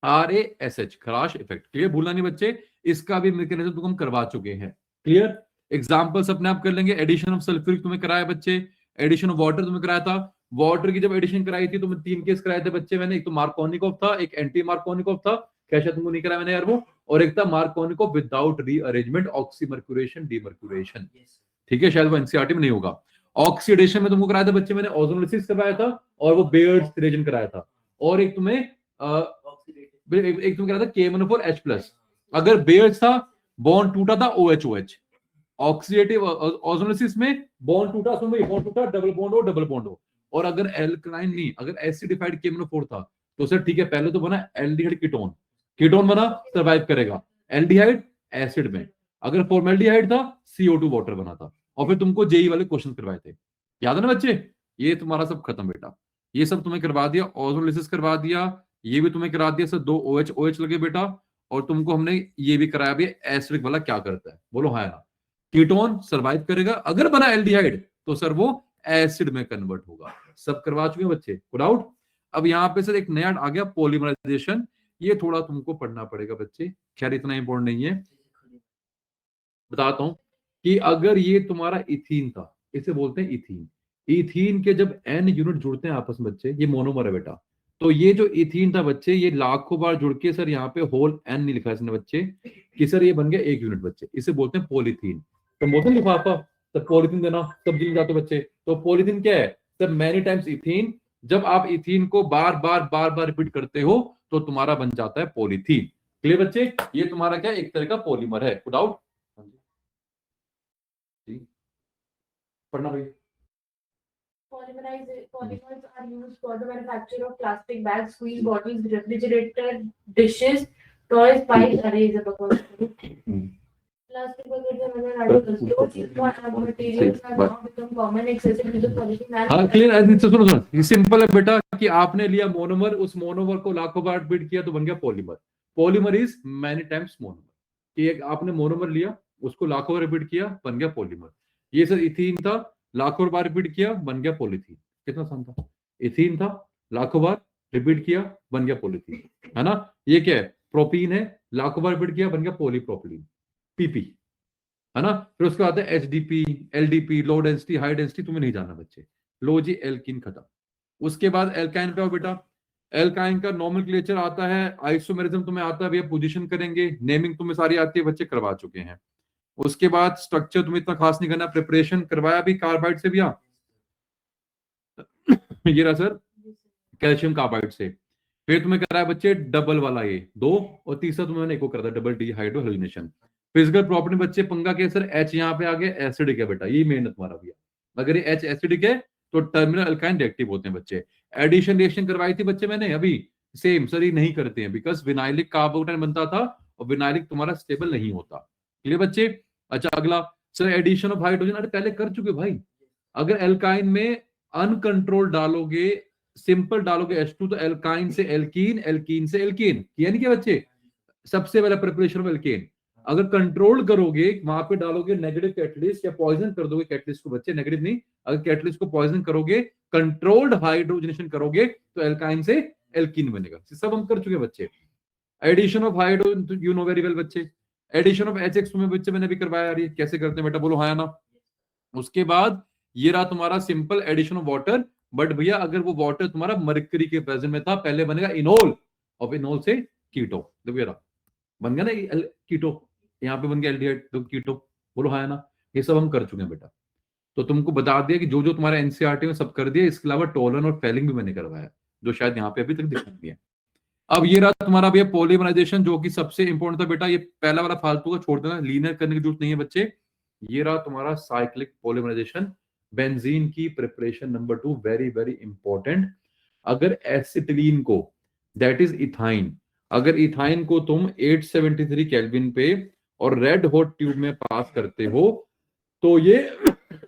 RASH, खराश इफेक्ट। क्लियर, भूलना नहीं बच्चे, इसका भी मैकेनिज्म तो हम करवा चुके हैं। क्लियर, एग्जांपल्स अपने आप कर लेंगे। एडिशन ऑफ सल्फ्यूरिक तुम्हें कराया बच्चे, एडिशन ऑफ वाटर तुम्हें कराया था। वाटर की जब एडिशन कराई थी तो मैं 3 केस कराए थे बच्चे मैंने, एक तो मार्कोनिकोव था, एक एंटी मार्कोनिकोव था, क्या शायद तुमको नहीं कराया मैंने यार वो, और एक था Markovnikov without rearrangement, oxymercuration demercuration. ठीक है, शायद वो एनसीईआरटी में नहीं होगा। ऑक्सीडेशन में तुमको कराया था बच्चे मैंने, ओजोनोलिसिस करवाया था, और वो बेयर्स रिएजन कराया था। और एक तुम्हें एक तुम्हें कराया था KMnO4H+। अगर बेयर्स था, बॉन्ड टूटा था OH। ऑक्सीडेटिव ओजोनोलिसिस में बॉन्ड टूटा, सुन भाई, बॉन्ड टूटा, डबल बॉन्ड हो, डबल बॉन्ड हो। और अगर एल्कलाइन नहीं, अगर एसिडिफाइड KMnO4 था, तो सर ठीक है, पहले तो बना एल्डिहाइड कीटोन, कीटोन बना, सर्वाइव करेगा। एल्डिहाइड एसिड में, अगर फॉर्मेल्डिहाइड था, CO2 वाटर बना था। और फिर तुमको जेई वाले क्वेश्चन करवाए थे, याद है ना बच्चे? ये तुम्हारा सब खत्म बेटा, ये सब तुम्हें करवा दिया, ओजोनोलिसिस करवा दिया, ये भी तुम्हें करा दिया सर, 2 OH लगे बेटा। और तुमको हमने ये भी कराया भी, एसिडिक वाला क्या करता है, बोलो हाँ ना। कीटोन सर्वाइव करेगा, अगर बना एल्डिहाइड तो सर वो एसिड में कन्वर्ट होगा। सब करवा चुके हैं बच्चे, गुड आउट। अब यहाँ पे सर एक नया आ गया, पॉलीमराइजेशन। ये थोड़ा तुमको पढ़ना पड़ेगा बच्चे, खैर इतना इंपॉर्टेंट नहीं है, बताता हूं कि अगर ये तुम्हारा इथीन था, इसे बोलते हैं इथीन। इथीन के जब N यूनिट जुड़ते हैं आपस में बच्चे, ये मोनोमर है बेटा। तो ये जो इथीन था बच्चे, ये लाखों बार जुड़ के सर यहाँ पे होल N नहीं लिखा इसने बच्चे, कि सर ये बन गया 1 यूनिट बच्चे, इसे बोलते हैं पॉलीथीन। तो बोलते हैं लिफाफा, तो पॉलीथीन देना सब जिल जाते बच्चे। तो पॉलीथीन क्या है सर? Many times ethene. जब आप इथीन को बार बार रिपीट करते हो तो तुम्हारा बन जाता है पॉलीथीन। क्लियर बच्चे, ये तुम्हारा क्या एक तरह का पॉलीमर है, गुड आउट। पढ़ना भाई। Polymers are used for the manufacture of plastic bags, squeeze bottles, refrigerator, dishes, toys, pipes, erasers. Plastic buckets and other articles. Those materials have now become common, accessible to the polythene and. हाँ क्लियर, सुनो, ये सिंपल है बेटा कि आपने लिया मोनोमर, उस मोनोमर को लाखों बार रिपीट किया तो बन गया polymer. Polymer is many times monomer, कि एक आपने मोनोमर लिया, उसको लाखों बार रिपीट किया, बन गया पॉलीमर। ये सर इथीन था, लाखों बार रिपीट किया, बन गया पॉलीथीन। कितना आसान था? इथीन था, लाखों बार रिपीट किया, बन गया पॉलीथीन, है ना। ये क्या है? प्रोपीन है, लाखों बार रिपीट किया, बन गया पॉलीप्रोपिलीन, PP, है ना। फिर उसके बाद है HDP, LDP, low density, high density, तुम्हें नहीं जानना बच्चे। लो जी, एल्कीन खत्म। उसके बाद एल्काइन पे आओ बेटा। एल्काइन का नोमेनक्लेचर आता है, आइसोमेरिज्म तुम्हें आता है भैया, पोजीशन करेंगे, नेमिंग तुम्हें सारी आती है बच्चे, करवा चुके हैं। उसके बाद स्ट्रक्चर तुम्हें इतना खास नहीं करना, प्रिपरेशन करवाया भी कार्बाइड से भैया, ये रहा सर कैल्शियम कार्बाइड से। फिर तुम्हें कराया बच्चे डबल वाला ये 2, और तीसरा तुम्हें एक को करा था डबल डिहाइड्रोहैलोजिनेशन। फिजिकल प्रॉपर्टी बच्चे पंगा के सर, H यहाँ पे आ गया, एसिडिक है बेटा, ये मेहनत तुम्हारा भैया। अगर ये H एसिडिक है तो टर्मिनल अल्काइन रिएक्टिव होते हैं बच्चे। एडिशन रिएक्शन करवाई थी बच्चे मैंने अभी, सेम सर ये नहीं करते हैं, बिकॉज विनाइलिक कार्बोकेटाइन बनता था और विनाइलिक तुम्हारा स्टेबल नहीं होता। क्लियर बच्चे। अच्छा अगला सर एडिशन ऑफ हाइड्रोजन, अरे पहले कर चुके भाई। अगर एल्काइन में अनकंट्रोल डालोगे, सिंपल डालोगे H2, तो एल्काइन से एल्कीन, एल्कीन से एल्कीन, किया नहीं क्या बच्चे? सबसे पहला प्रिपरेशन ऑफ एल्केन। अगर कंट्रोल करोगे, वहां पे डालोगे नेगेटिव कैटलिस्ट या पॉइजन कर दोगे कैटलिस्ट को बच्चे, नेगेटिव नहीं, अगर कैटलिस्ट को पॉइजन करोगे, कंट्रोल्ड हाइड्रोजनेशन करोगे, तो एल्काइन से एल्कीन बनेगा। सब हम कर चुके बच्चे। Addition of hydrogen you know very well बच्चे। एडिशन ऑफ HX तुम्हें बच्चे मैंने भी करवाया यार, ये कैसे करते हैं बेटा, बोलो हाँ या ना। उसके बाद ये रहा तुम्हारा simple addition of water, but भैया अगर वो वाटर तुम्हारा मरकरी के प्रेजेंट में था, पहले बनेगा इनोल, और इनोल से कीटो, देखो बन गया ना कीटो, यहाँ पे बन गया एल्डिहाइड, तो कीटो, बोलो हाँ या ना। ये सब हम कर चुके हैं बेटा। तो तुमको बता दिया कि जो जो तुम्हारे एनसीईआरटी में सब कर दिया, इसके अलावा टोलन और फेलिंग भी मैंने करवाया, जो शायद यहाँ पे अभी तक दिखा दिया। अब ये रहा तुम्हारा भैया पॉलीमराइजेशन, जो कि सबसे इंपॉर्टेंट था बेटा। ये पहला वाला फालतू का छोड़ देना, लीनियर करने की जरूरत नहीं है बच्चे। ये रहा तुम्हारा साइक्लिक पॉलीमराइजेशन, बेंजीन की preparation number 2, very very important. अगर एसिटिलीन को, दैट इज इथाइन, अगर इथाइन को तुम 873 केल्विन पे और रेड हॉट ट्यूब में पास करते हो, तो ये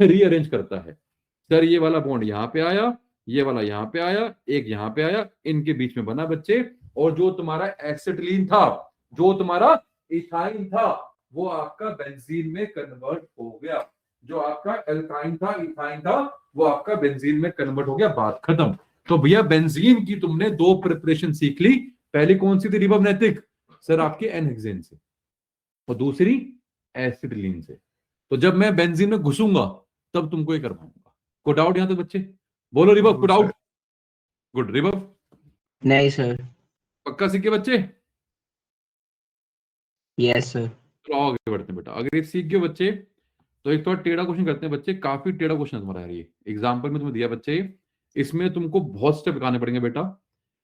रीअरेंज करता है। सर ये वाला बॉन्ड यहाँ पे आया, ये वाला यहाँ पे आया, एक यहाँ पे आया, इनके बीच में बना बच्चे, और जो तुम्हारा एसिटिलीन था, जो तुम्हारा इथाइन था, वो आपका बेंजीन में कन्वर्ट हो गया। जो आपका एल्काइन था, इथाइन था, वो आपका बेंजीन में कन्वर्ट हो गया, बात खत्म। तो भैया बेंजीन की तुमने 2 प्रिपरेशन सीख ली, पहली कौन सी थी रिबव नैतिक? सर आपके एन हेक्सेन से, और दूसरी एसिटिलीन से। तो जब मैं बेंजीन में घुसूंगा तब तुमको ये कर पाऊंगा। को डाउट यहां तक बच्चे? बोलो रिबव, को डाउट? गुड। रिबव नहीं सर। पक्का सीख के बच्चे? Yes sir. तो आओ आगे बढ़ते हैं बेटा। अगर ये सीख गए बच्चे तो एक थोड़ा टेढ़ा क्वेश्चन करते हैं बच्चे। काफी टेढ़ा क्वेश्चन है तुम्हारा यार, ये एग्जाम्पल में तुम्हें दिया बच्चे, इसमें तुमको बहुत स्टेप लगाने पड़ेंगे बेटा।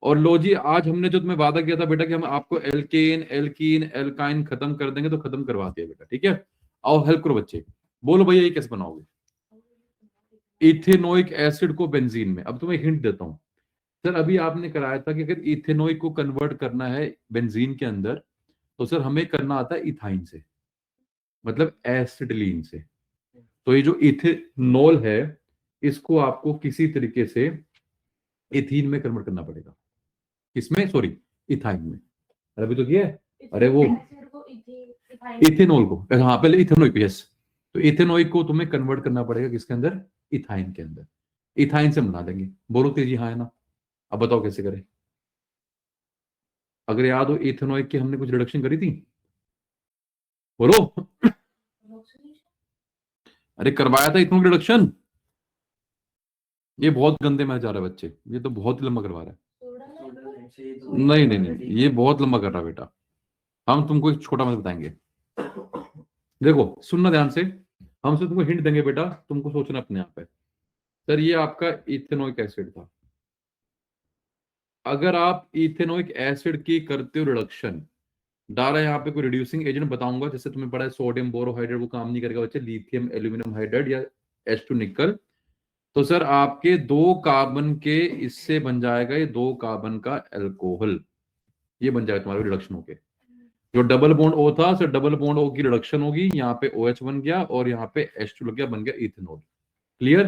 और लो जी, आज हमने जो तुम्हें वादा किया था बेटा कि हम आपको एल्केन एल्कीन एल्काइन खत्म कर देंगे, तो खत्म करवा दिया बेटा, ठीक है। आओ हेल्प करो बच्चे। बोलो भैया ये कैसे बनाओगे इथेनोइक एसिड को बेंजीन में? अब तुम्हें हिंट देता हूं सर। अभी आपने कराया था कि अगर इथेनोइक को कन्वर्ट करना है बेंजीन के अंदर, तो सर हमें करना आता है इथाइन से, मतलब एसिटिलीन से। तो ये जो इथेनॉल है इसको आपको किसी तरीके से इथीन में कन्वर्ट करना पड़ेगा। किसमें? सॉरी, इथाइन में। अभी तो किया है। अरे वो इथेनॉल को, हाँ पहले इथेनोइक, यस। तो इथेनोइक को तुम्हें कन्वर्ट करना पड़ेगा किसके अंदर? इथाइन के अंदर। इथाइन से बना देंगे। बोलो तेजी हाँ है ना? अब बताओ कैसे करें। अगर याद हो इथेनोइक की हमने कुछ रिडक्शन करी थी, बोलो। अरे करवाया था इथेनॉल रिडक्शन। ये बहुत गंदे में जा रहा है बच्चे, ये तो बहुत लंबा करवा रहा है। नहीं नहीं नहीं, ये बहुत लंबा कर रहा है बेटा। हम तुमको एक छोटा मत बताएंगे। देखो सुनना ध्यान से, हम तुमको हिंट देंगे बेटा, तुमको सोचना अपने आप है। सर ये आपका इथेनोइक एसिड था। अगर आप इथेनोइक एसिड की करते हो रिडक्शन, डाला यहाँ पे कोई रिड्यूसिंग एजेंट बताऊंगा, जैसे तुम्हें पड़ा है सोडियम बोरोहाइड्रेट, वो काम नहीं करेगा बच्चे, लिथियम एल्यूमिनियम हाइड्राइड या H2 निकल। तो सर आपके 2 कार्बन के इससे बन जाएगा ये 2 कार्बन का एल्कोहल, ये बन जाएगा तुम्हारा रिडक्शन होके। जो डबल बॉन्ड O था सर, डबल बॉन्ड O की रिडक्शन होगी, यहाँ पे OH बन गया और यहाँ पे H2 लग गया, बन गया इथेनॉल। क्लियर?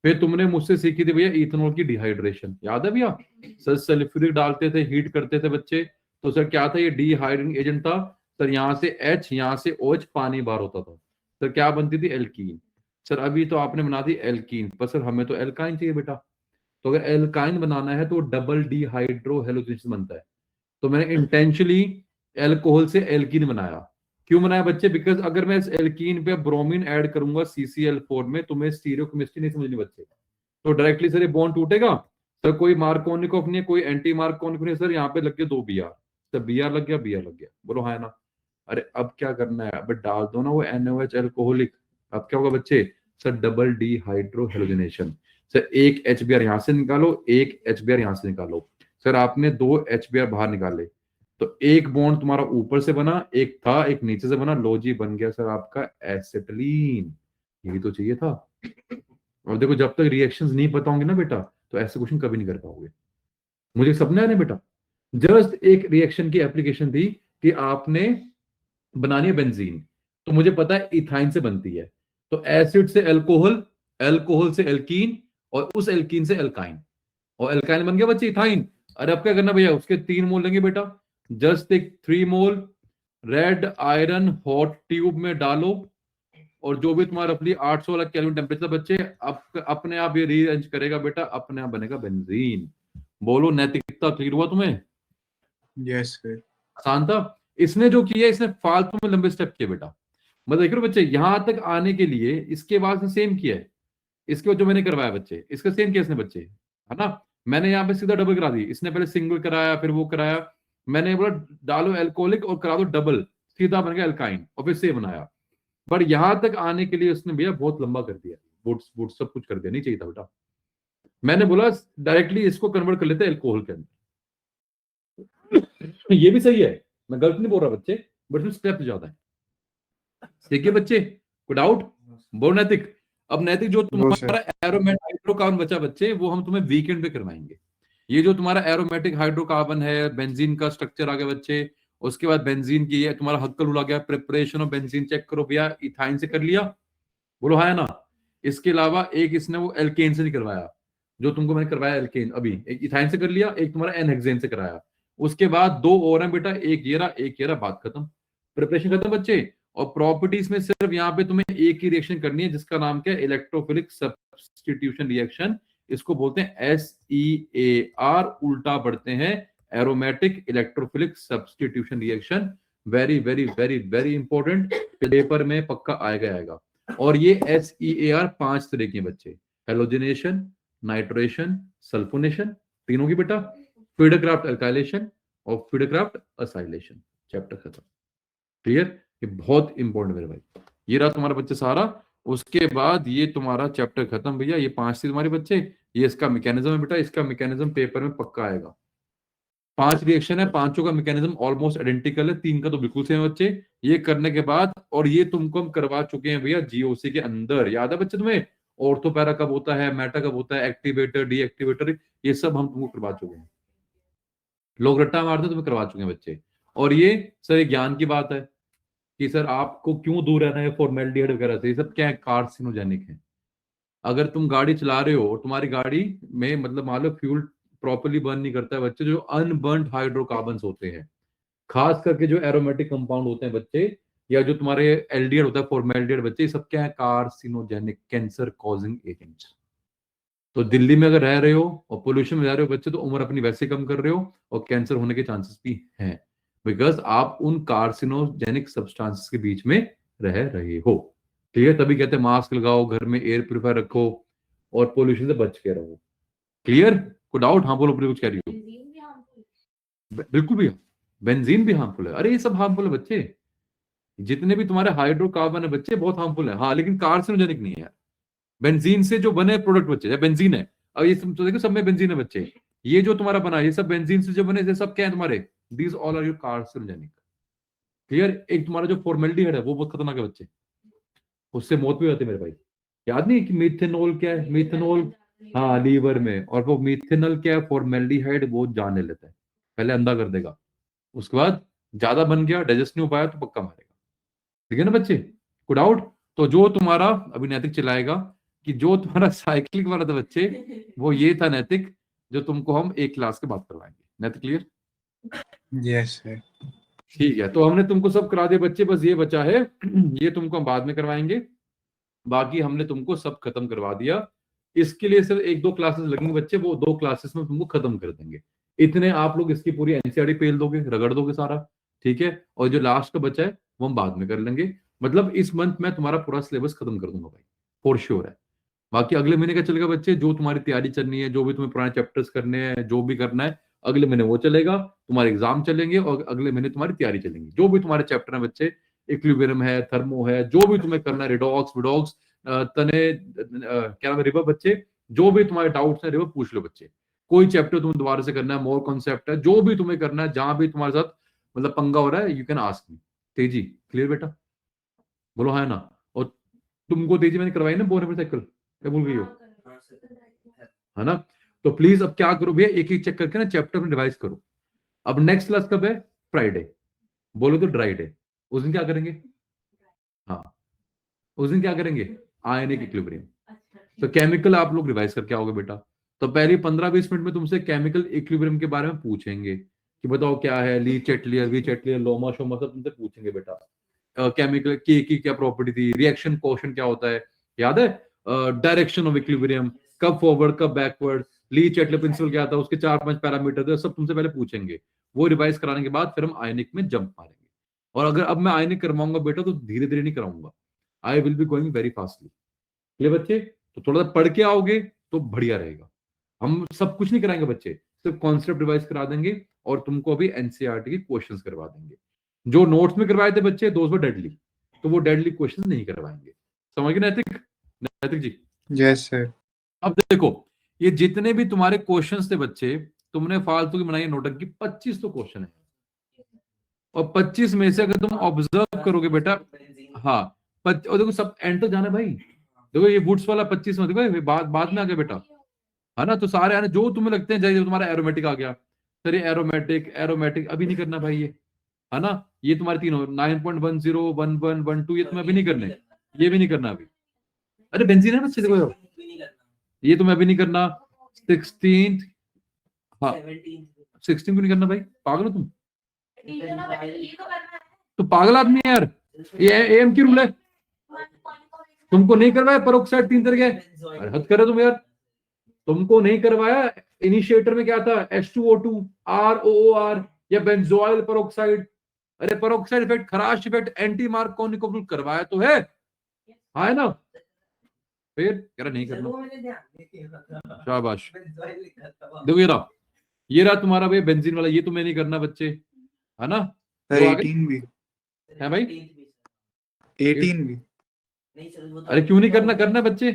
फिर तुमने मुझसे सीखी थी भैया इथेनॉल की डिहाइड्रेशन, याद है भैया? सर सल्फ्यूरिक डालते थे, हीट करते थे बच्चे, तो सर क्या था? ये डिहाइड्रेटिंग एजेंट था सर। यहाँ से H, यहाँ से OH, पानी बाहर होता था सर, क्या बनती थी? एल्कीन। सर अभी तो आपने बना दी एल्कीन, पर सर हमें तो एल्काइन चाहिए बेटा। तो अगर एल्काइन बनाना है तो डबल डिहाइड्रो हेलोजनेशन बनता है। तो मैंने इंटेंशनली एल्कोहल से एल्कीन बनाया। क्यों बनाया बच्चे? बिकॉज अगर मैं इस एल्कीन पे ब्रोमीन ऐड करूंगा CCl4 में, तो मैं स्टीरियोकेमिस्ट्री नहीं समझनी बच्चे, तो डायरेक्टली सर ये बॉन्ड टूटेगा। सर कोई मार्कोनिकोव नहीं है, कोई एंटी मार्कोनिकोव नहीं है, सर यहाँ पे लग गया 2 Br, सर Br लग गया, Br लग गया। बोलो हाँ ना? अरे अब क्या करना है? अब डाल दो ना वो NaOH एल्कोहलिक। अब क्या होगा बच्चे? Sir double dehydro halogenation. Sir एक HBr यहां से निकालो, एक HBr यहां से निकालो। सर आपने 2 HBr बाहर निकाले, तो एक बॉन्ड तुम्हारा ऊपर से बना, एक था, एक नीचे से बना, लो जी बन गया सर आपका एसिटिलीन। यही तो चाहिए था। और देखो जब तक रिएक्शंस नहीं पता होंगे ना बेटा, तो ऐसे क्वेश्चन कभी नहीं कर पाओगे। मुझे सपने आ रहे बेटा। जस्ट एक रिएक्शन की एप्लीकेशन थी कि आपने बनानी है बेंजीन, तो मुझे पता है इथाइन से बनती है, तो एसिड से एल्कोहल, एल्कोहल से एल्कीन, और उस एल्कीन से एल्काइन, और एल्काइन बन गया बच्चे इथाइन। अरे अब क्या करना भैया? उसके 3 मोल लेंगे बेटा। जस्ट एक 3 मोल रेड आयरन हॉट ट्यूब में डालो, और जो भी तुम्हारा रफली 800 वाला केल्विन टेम्परेचर बच्चे, अपने आप ये रीअरेंज करेगा बेटा, अपने आप बनेगा बेंजीन। बोलो नैतिकता क्लियर हुआ तुम्हें? Yes sir. आसान था। इसने जो किया, इसने फालतू में लंबे स्टेप किए बेटा। मतलब देखो बच्चे, यहां तक आने के लिए इसके बाद सेम किया है। इसके बाद जो मैंने करवाया बच्चे, इसका सेम किया इसने बच्चे, है ना? मैंने यहाँ पे सीधा डबल करा दी, इसने पहले सिंगल कराया, फिर वो कराया। मैंने बोला डालो एल्कोहलिक और करा दो डबल, सीधा बन गया एल्काइन, और फिर से बनाया। पर यहां तक आने के लिए उसने भैया बहुत लंबा कर दिया, बूट्स बूट्स सब कुछ कर दिया, नहीं चाहिए था बेटा। मैंने बोला डायरेक्टली इसको कन्वर्ट कर लेते अल्कोहल के अंदर। ये भी सही है, मैं गलत नहीं बोल रहा बच्चे, बट इसमें स्टेप ज्यादा है। ठीक है बच्चे, कोई डाउट? बोलो नैतिक। अब नैतिक जो तुम्हारा एरोमेटिक हाइड्रोकार्बन बचा बच्चे, वो हम तुम्हें वीकेंड पे करवाएंगे। ये जो तुम्हारा एरोमेटिक हाइड्रोकार्बन है, बेंजीन का स्ट्रक्चर आ गया बच्चे, उसके बाद बेंजीन की है तुम्हारा हक्कल उड़ा गया, प्रिपरेशन ऑफ बेंजीन चेक करो भैया, इथाइन से कर लिया, बोलो हाँ ना? इसके अलावा एक इसने वो एल्केन से नहीं करवाया, जो तुमको मैंने करवाया एल्केन अभी, एक इथाइन से कर लिया, एक तुम्हारा एनहेक्सेन से कराया। उसके बाद 2 और हैं बेटा, एक ये रहा, बात खत्म, प्रिपरेशन खत्म बच्चे। और प्रॉपर्टीज में सिर्फ यहाँ पे तुम्हें एक ही रिएक्शन करनी है, जिसका नाम क्या है? Electrophilic substitution reaction. इसको बोलते हैं SEAR, उल्टा पढ़ते हैं aromatic electrophilic substitution reaction, very very very very important, paper में पक्का आएगा। और ये SEAR 5 तरह के बच्चे, हेलोजिनेशन, नाइट्रेशन, सल्फोनेशन, तीनों की बेटा, फीडरक्राफ्ट अल्काइलेशन और फीडरक्राफ्ट असाइलेशन। चैप्टर खत्म। क्लियर? ये बहुत इंपॉर्टेंट मेरे भाई। ये रहा तुम्हारा बच्चे सारा। उसके बाद ये तुम्हारा चैप्टर खत्म भैया। ये 5 थी तुम्हारे बच्चे, ये इसका मैकेनिज्म है बेटा। इसका मैकेनिज्म पेपर में पक्का आएगा। 5 रिएक्शन है, पांचों का मैकेनिज्म ऑलमोस्ट आइडेंटिकल है, 3 का तो बिल्कुल सेम है बच्चे। ये करने के बाद, और ये तुमको हम करवा चुके हैं भैया GOC के अंदर, याद है बच्चे तुम्हें? ऑर्थोपैरा कब होता है, मेटा कब होता है, एक्टिवेटर, डीएक्टिवेटर, ये सब हम तुमको करवा चुके हैं। लोग रट्टा मारते तुम्हें करवा चुके हैं बच्चे। और ये सर ये ज्ञान की बात है कि सर आपको क्यों दूर रहना है फॉर्मेल्डिहाइड वगैरह से, ये सब क्या है, कार्सिनोजेनिक है। अगर तुम गाड़ी चला रहे हो और तुम्हारी गाड़ी में मतलब मान लो फ्यूल प्रॉपर्ली बर्न नहीं करता है बच्चे, जो अनबर्न्ड हाइड्रोकार्बन्स होते हैं, खास करके जो एरोमेटिक कंपाउंड होते हैं बच्चे, या जो तुम्हारे एल्डिहाइड होता है, फॉर्मेल्डिहाइड बच्चे, ये सब क्या है, कार्सिनोजेनिक, कैंसर कॉजिंग एजेंट्स। तो दिल्ली में अगर रह रहे हो और पोल्यूशन में रह रहे हो बच्चे, तो उम्र अपनी वैसे कम कर रहे हो और कैंसर होने के चांसेस भी हैं, बिकॉज आप उन कार्सिनोजेनिक सब्सटेंसेस के बीच में रह रहे हो। ठीक है? तभी कहते हैं मास्क लगाओ, घर में एयर प्योरीफायर रखो और पोल्यूशन से बच के रहो। क्लियर? कोई डाउट? हाँ बोलो, कुछ कह रही हो? बेंजीन भी harmful है। बिल्कुल भी, बेंजीन भी हार्मफुल है। अरे ये सब हार्मफुल है बच्चे, जितने भी तुम्हारे हाइड्रोकार्बन है बच्चे बहुत हार्मफुल है। हाँ, लेकिन कार्सिनोजेनिक नहीं है यार। बेंजीन से जो बने प्रोडक्ट बच्चे, या बेंजीन है, अब ये सब तो देखो सब में बेंजीन है बच्चे, ये जो तुम्हारा बना ये सब बेंजीन से जो बने, ये सब क्या है तुम्हारे, these all are your carcinogenic. Clear? एक तुम्हारा जो फॉर्मेल्डिहाइड है वो बहुत खतरनाक है बच्चे, उससे मौत भी होती है मेरे भाई। याद नहीं कि मिथेनॉल क्या है, मिथेनॉल, हाँ लीवर में, और वो मिथेनॉल क्या है, फॉर्मेल्डिहाइड, वो जान ले लेता है, पहले अंधा कर देगा, उसके बाद ज्यादा बन गया, डाइजेस्ट नहीं हो पाया तो पक्का मारेगा। ठीक है ना बच्चे? कोई डाउट? तो जो तुम्हारा अभी नैतिक चलाएगा कि जो तुम्हारा साइक्लिंग वाला था बच्चे, वो ये था नैतिक, जो तुमको हम एक क्लास के बाद करवाएंगे। नैतिक क्लियर? Yes, sir. ठीक है, तो हमने तुमको सब करा दिया बच्चे, बस ये बचा है ये तुमको हम बाद में करवाएंगे, बाकी हमने तुमको सब खत्म करवा दिया। इसके लिए सिर्फ 1-2 क्लासेस लगेंगे बच्चे, वो 2 क्लासेस में तुमको खत्म कर देंगे। इतने आप लोग इसकी पूरी NCERT पेल दोगे, रगड़ दोगे सारा। ठीक है? और जो लास्ट का बचा है वो हम बाद में कर लेंगे। मतलब इस मंथ में तुम्हारा पूरा सिलेबस खत्म कर दूंगा भाई, फॉर श्योर है। बाकी अगले महीने का चलेगा बच्चे, जो तुम्हारी तैयारी चलनी है, जो भी तुम्हें पुराने चैप्टर्स करने हैं, जो भी करना है, अगले महीने वो चलेगा। तुम्हारे एग्जाम चलेंगे और अगले महीने तुम्हारी तैयारी चलेंगी। जो भी तुम्हारे चैप्टर है बच्चे, इक्विलिब्रियम है, थर्मो है, जो भी तुम्हें करना है, रिडॉक्स विडॉक्स, तने क्या नाम है, रिवर, बच्चे जो भी तुम्हारे डाउट्स है रिवर पूछ लो बच्चे। कोई चैप्टर तुम्हें दोबारा से करना है, मोर कॉन्सेप्ट है, जो भी तुम्हें करना है, जहां भी तुम्हारे साथ मतलब पंगा हो रहा है, यू कैन आस्क मी। तेजी क्लियर बेटा? बोलो हाँ ना। और तुमको तेजी मैंने करवाई ना बोनफाइड साइकिल, क्या भूल गई हो? है ना? तो प्लीज अब क्या करो भैया, एक एक चेक करके ना चैप्टर में रिवाइज करो। अब नेक्स्ट क्लास कब है? फ्राइडे, बोलो तो ड्राई डे। उस दिन क्या करेंगे? हाँ, उस दिन क्या करेंगे? Ionic equilibrium. तो केमिकल आप लोग रिवाइज करके आओगे बेटा। तो पहले 15-20 मिनट में तुमसे केमिकल इक्विलिब्रियम के बारे में पूछेंगे कि बताओ क्या है, ली चैटलियर, वी चैटलियर, लोमा शोमा, सब तुमसे पूछेंगे बेटा। केमिकल की क्या प्रॉपर्टी थी, रिएक्शन क्वेश्चन क्या होता है, याद है? डायरेक्शन ऑफ इक्विलिब्रियम, कब फॉरवर्ड कब बैकवर्ड, ली चैटलियर प्रिंसिपल क्या था, उसके 4-5 पैरामीटर थे, सब तुमसे पहले पूछेंगे। वो रिवाइज कराने के बाद फिर हम आयनिक में जंप मारेंगे। और अगर अब मैं आयनिक करवाऊंगा बेटा तो धीरे धीरे नहीं कराऊंगा, I will be going very fastly. ये बच्चे तो थोड़ा सा पढ़ के आओगे तो बढ़िया रहेगा। हम सब कुछ नहीं कराएंगे बच्चे, सिर्फ कॉन्सेप्ट रिवाइज करा देंगे और तुमको अभी NCERT के क्वेश्चंस करवा देंगे। जो नोट्स में करवाए थे बच्चे दोस्त वर डेडली, तो वो डेडली क्वेश्चंस नहीं करवाएंगे। समझ गए नैतिक? नैतिक जी Yes, sir. अब देखो, ये जितने भी तुम्हारे क्वेश्चंस थे बच्चे, तुमने फालतू की बनाई नोटक की 25 तो क्वेश्चन है, और 25 में से अगर तुम ऑब्जर्व करोगे बेटा, हाँ और देखो सब एंड तक जाना है भाई। देखो ये वुड्स वाला 25 में, देखो ये बाद में आ गया बेटा, है ना? तो सारे आने जो तुम्हें लगते हैं, जैसे तुम्हारा एरोमेटिक आ गया, सर ये एरोमेटिक अभी नहीं करना भाई, ये है ना? ये तुम्हारे तीनों 9.10, 11, 12 ये तुम्हें अभी नहीं करने, ये भी नहीं करना अभी। अरे बेंजीन है बच्चे, देखो ये तुम्हें अभी नहीं करना। 16th, हाँ 16 को नहीं करना भाई, पागल हो तुम? तो पागल आदमी है यार, ये AM की रूल है, तुमको नहीं करना है। परोक्साइड 3 तरह के, अरे हद करे तुम यार, तुमको नहीं करवाया इनिशिएटर में क्या था, H2O2, ROOR या बेंजोइल पेरोक्साइड। अरे पेरोक्साइड इफेक्ट, खराश इफेक्ट, एंटी मार्कोनिक करवाया तो है, हाँ है ना। फिर कह रहा नहीं करना, शाबाश। देखो ये रहा तुम्हारा भाई बेंजीन वाला, ये तुम्हें नहीं करना बच्चे, है ना। सर तो आगे 18 भी, है भाई, 18 भी। अरे क्यों नहीं करना, करना बच्चे।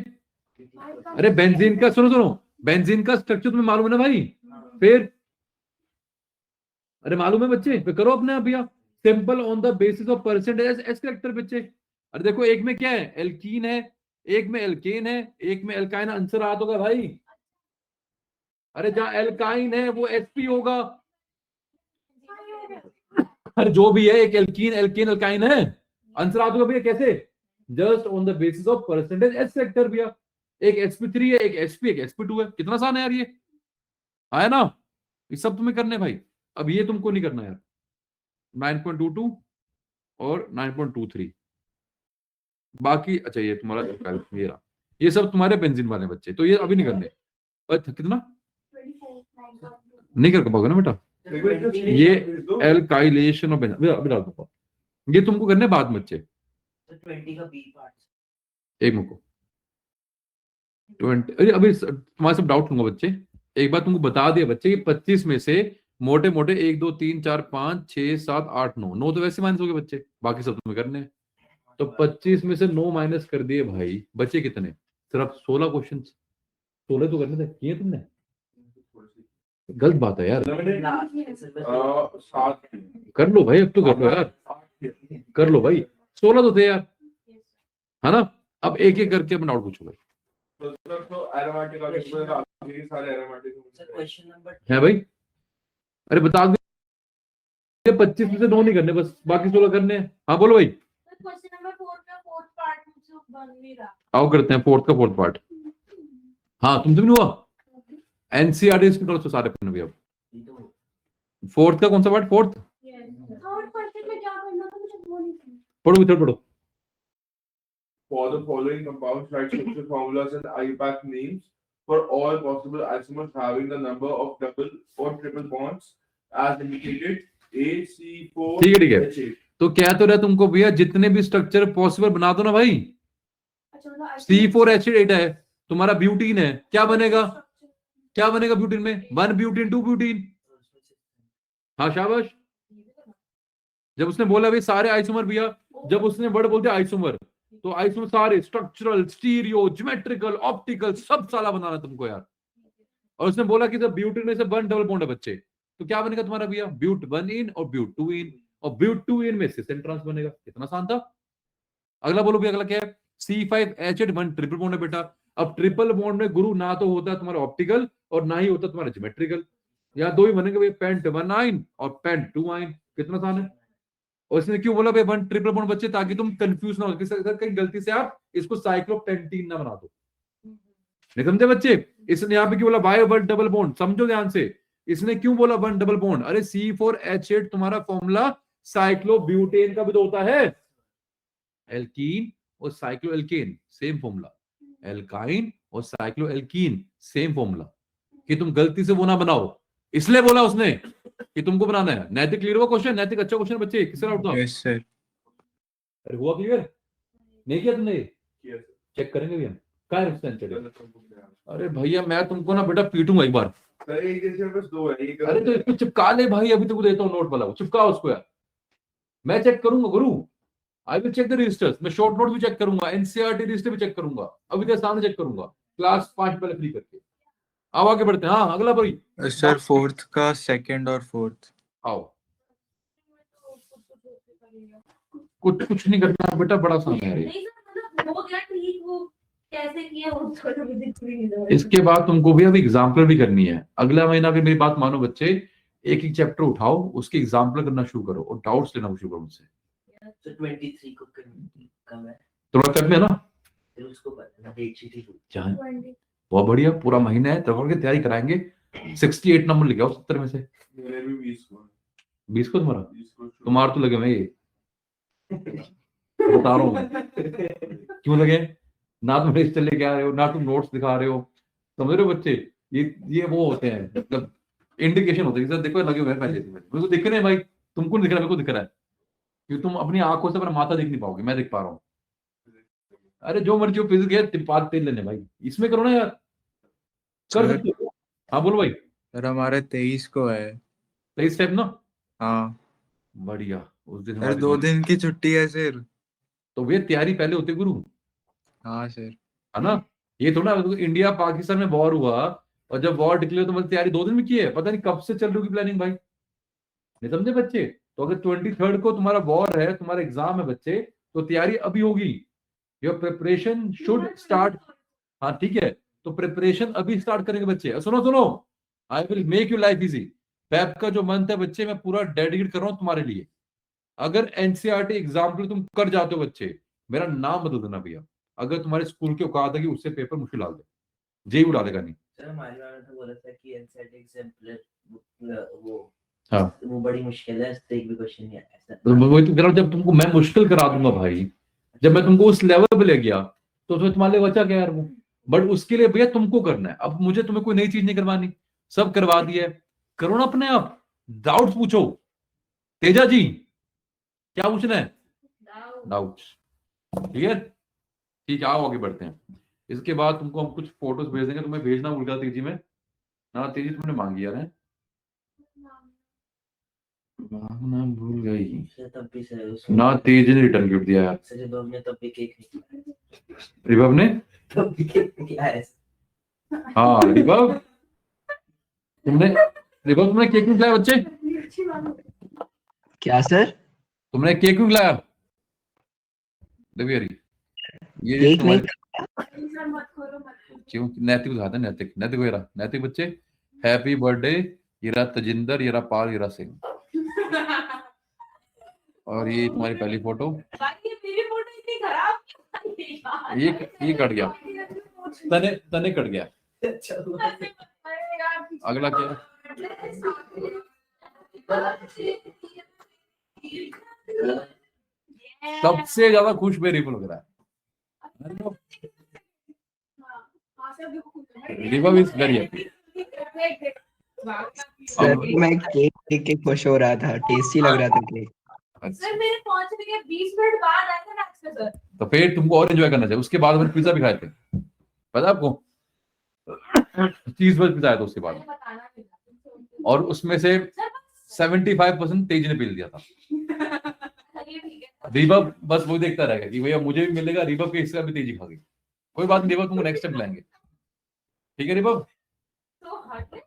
अरे बेंजीन का सुनो, बेंजीन का स्ट्रक्चर तुम्हें मालूम है ना भाई। फिर अरे मालूम है बच्चे, फिर करो अपने आप भैया, simple on the basis of percentage S character बच्चे। अरे देखो एक में क्या है, एल्कीन है, एक में एल्केन है, एक में एल्काइन, आंसर आ होगा भाई। अरे जहां एल्काइन है वो एसपी होगा, अरे जो भी है, एक एल्कीन एल्केन एल्काइन है, आंसर आ होगा भैया। कैसे, just on the basis of percentage S character भैया। एक sp3 है, एक sp, एक sp2 है, कितना आसान है यार ये, है ना। ये सब तुम्हें करने भाई, अब ये तुमको नहीं करना यार। 9.22 और 9.23 बाकी, अच्छा ये तुम्हारा ये रहा, ये सब तुम्हारे बेंजीन वाले बच्चे, तो ये अभी नहीं करने। अच्छा कितना नहीं कर पाओगे ना बेटा, ये एल्काइलेशन ऑफ बेंजीन अभी डाल दूंगा, ये तुमको करने बाद में बच्चे। 20 का बी पार्ट एक मुझको 20, अरे अभी तुम्हारे सब डाउट लूंगा बच्चे। एक बार तुमको बता दिया बच्चे कि 25 में से मोटे मोटे 1 2 3 4 5 6 7 8 9 9 तो वैसे माइनस हो गए बच्चे, बाकी सब तुम्हें करने हैं। तो 25 में से 9 माइनस कर दिए भाई, बचे कितने, सिर्फ 16 क्वेश्चन। 16 तो करने थे, किए तुमने, गलत बात है यार। कर लो भाई, अब तो कर लो यार, कर लो भाई, 16 तो थे यार, है ना। अब एक एक करके अपना डाउट पूछो भाई। क्वेश्चन नंबर है भाई, अरे बता दो 25 में से 9 नहीं करने, बस बाकी 16 करने हैं। हाँ बोलो भाई। क्वेश्चन नंबर 4 का फोर्थ पार्ट मुझे बन नहीं रहा। आओ करते हैं फोर्थ का फोर्थ पार्ट। हाँ तुमसे भी नहीं हुआ, एनसीईआरटी इसमें करो सारे पढ़ने भी। अब फोर्थ का कौन सा पार्ट, फोर्थ थर्ड क्वेश्चन में क्या करना था मुझे वो नहीं समझ। पढ़ो इधर पढ़ो। For the following compounds, write structure formulas and IUPAC names for all possible isomers having the number of double or triple bonds as indicated AC4 ठीक है H8. तो क्या तो रहा तुमको भैया, जितने भी स्ट्रक्चर पॉसिबल बना दो ना भाई। अच्छा मतलब C4H8 है तुम्हारा, ब्यूटीन है, क्या बनेगा, क्या बनेगा ब्यूटीन में, 1 ब्यूटीन 2 ब्यूटीन। हाँ शाबाश। जब उसने बोला भाई सारे आइसोमर भैया, जब उसने वर्ड बोलते आइसोमर, तो आइसोमर सारे स्ट्रक्चरल, स्टीरियो, ज्योमेट्रिकल, ऑप्टिकल, सब साला बनाना तुमको यार। और उसने बोला कि जब ब्यूटीन में से 1 डबल बॉन्ड है बच्चे, तो क्या बनेगा तुम्हारा भैया, ब्यूट 1 इन और ब्यूट 2 इन, और ब्यूट 2 इन में से सेंट्रांस बनेगा। कितना आसान था। अगला बोलो भैया, अगला क्या है, C5H8 1 ट्रिपल बॉन्ड है बेटा। अब ट्रिपल बॉन्ड में गुरु ना तो होता है तुम्हारा ऑप्टिकल और ना ही होता तुम्हारा ज्योमेट्रिकल, या दो ही बनेंगे भैया, पेंट 1 आइन और पेंट 2 आइन। कितना आसान है। और इसने क्यों बोला भाई 1 ट्रिपल बॉन्ड बच्चे, ताकि तुम कंफ्यूज ना हो, कहीं गलती से आप इसको साइक्लोपेंटीन ना बना दो। नहीं समझे बच्चे, इसने यहाँ पे क्यों बोला बाय 1 डबल बॉन्ड, समझो ध्यान से। इसने क्यों बोला 1 डबल बॉन्ड, अरे C4H8 तुम्हारा फॉर्मूला साइक्लोब्यूटेन का भी तो होता है, एल्कीन और cyclo alkane same formula, alkyne और साइक्लो एल्कीन सेम फॉर्मूला, कि तुम गलती से वो ना बनाओ, इसलिए बोला उसने कि तुमको बनाना है। नैतिक क्लियर हुआ क्वेश्चन, नैतिक अच्छा क्वेश्चन बच्चे, किससे डाउट था। Yes sir. अरे हुआ क्लियर, नहीं किया तुमने, Yes. चेक करेंगे भी हम क्या है। अरे भैया मैं तुमको ना बेटा पीटूंगा एक बार। सर एक जैसे बस दो है, एक अरे तो इसको चिपका ले भाई, अभी तुमको देता हूँ नोट वाला, चिपका उसको यार, मैं चेक करूंगा गुरु, I will check the registers, मैं शॉर्ट नोट भी चेक करूंगा, एनसीईआरटी रजिस्टर भी चेक करूंगा, अभी तेरे सामने चेक करूंगा, क्लास 5 पहले फ्री करके। आओ आगे बढ़ते हैं। हाँ अगला भाई सर फोर्थ का सेकंड और फोर्थ। आओ, कुछ नहीं करना बेटा, बड़ा आसान है यार ये। नहीं सर मतलब हो गया ठीक, वो कैसे किया वो थोड़ा मुझे दिख भी नहीं रहा। इसके बाद तुमको भी अभी एग्जाम्पल भी करनी है। अगला महीना भी मेरी बात मानो बच्चे, एक एक चैप्टर उठाओ, उसके एग्जाम्पल करना शुरू करो और डाउट्स लेना शुरू करो मुझसे। तो 23 को कम है, तुम्हारा कर में ना, फिर उसको बताना डेट शीट ही जान बहुत बढ़िया, पूरा महीना है, तब के तैयारी कराएंगे। 68 नंबर लेके आओ 70 में से। मेरे भी 20 को 20 को तुम्हारा, 20 को तुम्हारा तो लगे मैं ये बता रहा हूँ मैं। क्यों लगे, ना तुम रजिस्टर लेके आ रहे हो, ना तुम नोट्स दिखा रहे हो, समझ रहे हो बच्चे? ये वो होते हैं, मतलब इंडिकेशन होते हैं, देखो लगे हुए हैं पहले से, मेरे को दिख रहे हैं भाई, तुमको नहीं दिख रहा, मेरे को दिख रहा है, क्योंकि तुम अपनी आंखों से अपना माथा देख नहीं पाओगे, मैं देख पा रहा हूँ। अरे जो मर्जी हो, फिजिक्स है, पाद तेल लेने भाई, इसमें करो ना यार, कर सर सकते हो। हाँ बोलो भाई। सर हमारे 23 को है। 23 स्टेप ना, हाँ बढ़िया। उस दिन सर हमारी 2 दिन की छुट्टी है सर। तो वे तैयारी पहले होती है गुरु, हाँ सर। है ना? ये थोड़ा इंडिया पाकिस्तान में वॉर हुआ और जब वॉर डिक्लेयर तो मतलब तैयारी 2 दिन में की है, पता नहीं कब से चल रही होगी प्लानिंग भाई, नहीं समझे बच्चे? तो अगर 23 को तुम्हारा वॉर है, तुम्हारा एग्जाम है बच्चे, तो तैयारी अभी होगी, योर प्रिपरेशन शुड स्टार्ट। हाँ ठीक है, तो प्रिपरेशन अभी स्टार्ट करेंगे बच्चे। सुनो सुनो, I will make you life easy. पैप का जो मंथ है बच्चे, मैं पूरा डेडिकेट कर रहा हूँ तुम्हारे लिए। अगर एनसीईआरटी एग्जाम के लिए तुम कर जाते हो बच्चे, मेरा नाम बदल देना भैया, अगर तुम्हारे स्कूल के औकात है कि उससे पेपर मुश्किल डाल दे, जेई उड़ा देगा नहीं। सर हमारी मैम ने तो बोला था कि एनसीईआरटी एग्जाम्पलर वो हाँ वो बड़ी मुश्किल है, इससे एक भी क्वेश्चन नहीं आया सर। तो वही तो कह रहा हूं, जब तुमको मैं मुश्किल करा दूंगा भाई, जब मैं तुमको उस लेवल पे ले गया, तो उसमें तुम्हारे लिए बचा क्या यार वो। बट उसके लिए भैया तुमको करना है, अब मुझे तुम्हें कोई नई चीज नहीं करवानी, सब करवा दिया है, करो ना अपने आप। डाउट्स पूछो तेजा जी, क्या पूछना है? डाउट्स, ठीक है? ठीक है, आओ आगे बढ़ते हैं। इसके बाद तुमको हम कुछ फोटोज भेज देंगे, तुम्हें भेजना भूल गया तेजी में ना, तेजी तुमने मांगी यार, है मांगना भूल गई सर तब भी सर ना, तेजी ने रिटर्न गिफ्ट दिया यार, सर जब हमने तब भी केक नहीं खाया, रिभव ने। तब भी केक नहीं खाया सर। हाँ रिभव, तुमने केक क्यों खिलाया बच्चे? क्या सर? तुमने केक क्यों खिलाया? देखो यार, ये केक नहीं तुम्हारे क्यों, नैतिक उठाते हैं, नैतिक नैतिक वगैरह, नैतिक बच्चे। हैप्पी बर्थडे येरा तजिंदर, येरा पाल, येरा सिंह। और ये तुम्हारी पहली फोटो, भाई ये मेरी फोटो इतनी खराब, ये कट गया, तने तने कट गया। चलो अगला क्या है? सबसे ज्यादा खुश मेरी रिपल लग रहा है, ripple is very happy. Sir, मैं केक देख के खुश हो रहा था, टेस्टी लग रहा था केक। सर मेरे पहुंचने के 20 मिनट बाद आया था मैक्स में सर। तो फिर तुमको और एंजॉय करना चाहिए। उसके बाद मैंने पिज्जा भी खाए थे, पता है आपको, चीज बर्गर पिज्जा आया था उसके बाद, बताना नहीं था। और उसमें से 75% तेज ने पी लिया था। ये ठीक है। रिबब बस वो देखता रहेगा कि भैया मुझे भी मिलेगा, रिबब के हिस्से भी तेजी खा गई, कोई बात नहीं, रिबब तुमको नेक्स्ट टाइम लाएंगे, ठीक है रिबब? तो हट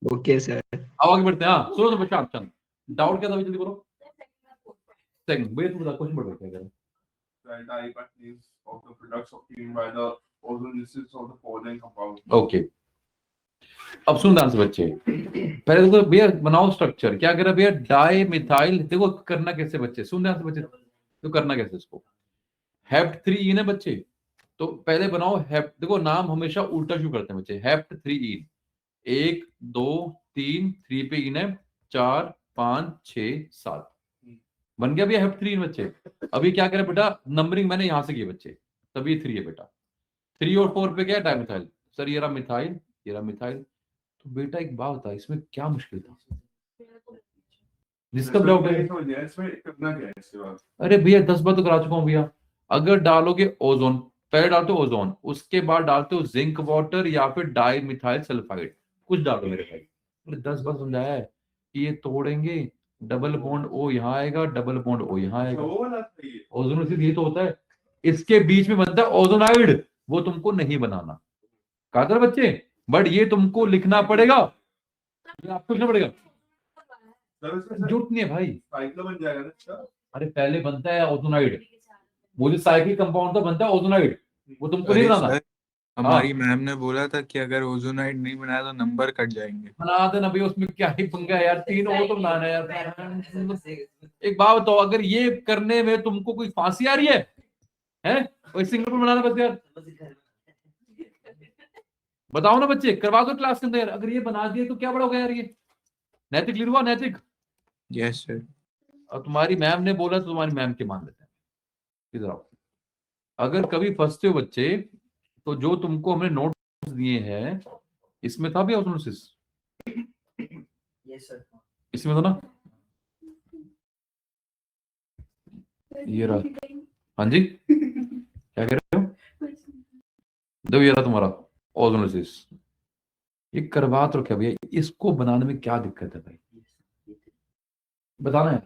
ओके सर। आओ आगे बढ़ते हैं। हाँ सुनो तो बच्चा, चल डाउट क्या था भाई, जल्दी बोलो। सेकंड भैया तुम बता, क्वेश्चन पढ़ रहे थे। Write the IUPAC names of the products obtained by the ozone lists of the following compounds. Okay, अब सुन ध्यान से बच्चे, पहले देखो भैया बनाओ स्ट्रक्चर, क्या कर रहा है भैया, डाई मिथाइल। देखो करना कैसे बच्चे, सुन ध्यान से बच्चे, तो करना कैसे इसको, हेप्ट 3 इन है बच्चे, तो पहले बनाओ हेप्ट, देखो नाम हमेशा उल्टा शुरू करते हैं बच्चे, हेप्ट 3 इन, 1 2 3, 3 पे इन है, 4 5 6 7, बन गया भैया हेप्ट 3 इन बच्चे। अभी क्या करें बेटा, नंबरिंग मैंने यहां से की बच्चे, तभी 3 है बेटा, 3 और 4 पे क्या है, डाइमिथाइल। सर ये रहा मिथाइल, ये रहा मिथाइल। तो बेटा एक बात बता, इसमें क्या मुश्किल था, जिसका डाउट है? इसमें करना क्या है इसके बाद? अरे भैया 10 बार तो करा चुका हूँ भैया। अगर डालोगे ओजोन, पहले डालते हो ओजोन, उसके बाद डालते हो जिंक वाटर या फिर डाई मिथाइल सल्फाइड, कुछ डालो मेरे भाई। मैंने 10 बार समझाया है कि ये तोड़ेंगे, डबल बॉन्ड ओ यहाँ आएगा, डबल बॉन्ड ओ यहाँ आएगा, वो वाला था ये। ओजोन ये तो होता है, इसके बीच में बनता है ओजोनाइड, वो तुमको नहीं बनाना, कहा था ना बच्चे, बट ये तुमको लिखना पड़ेगा, ये आपको लिखना पड़ेगा, सर इसमें जरूरत नहीं है भाई। साइक्लो बन जाएगा ना इसका? अरे पहले बनता है ओजोनाइड, वो जो साइकिल कंपाउंड था बनता है ओजोनाइड, वो तुमको नहीं अरे बनाना। सर हमारी मैम ने बोला था कि अगर ओजोनाइड नहीं बनाया तो नंबर कट जाएंगे। बना देना भैया, उसमें क्या ही पंगा है यार, 3 ओ तो बनाना है यार। एक बात बताओ, अगर ये करने में तुमको कोई फांसी आ रही है कोई सिंगल बनाना बस यार, बताओ ना बच्चे, करवा दो क्लास के अंदर यार। अगर ये बना दिए तो क्या बड़ा होगा यार, ये नैतिक क्लियर हुआ, नैतिक? Yes sir. और तुम्हारी मैम ने बोला तो तुम्हारी मैम के मान लेते हैं, इधर आओ। अगर कभी फंसते हो बच्चे, तो जो तुमको हमने नोट दिए हैं इसमें था भी ऑस्मोसिस, Yes, sir. इसमें था ना, ये रहा। हाँ जी, क्या कह रहे हो? देखो ये रहा तुम्हारा ऑस्मोसिस, ये करवा तो क्या भैया, इसको बनाने में क्या दिक्कत है भाई, बताना है?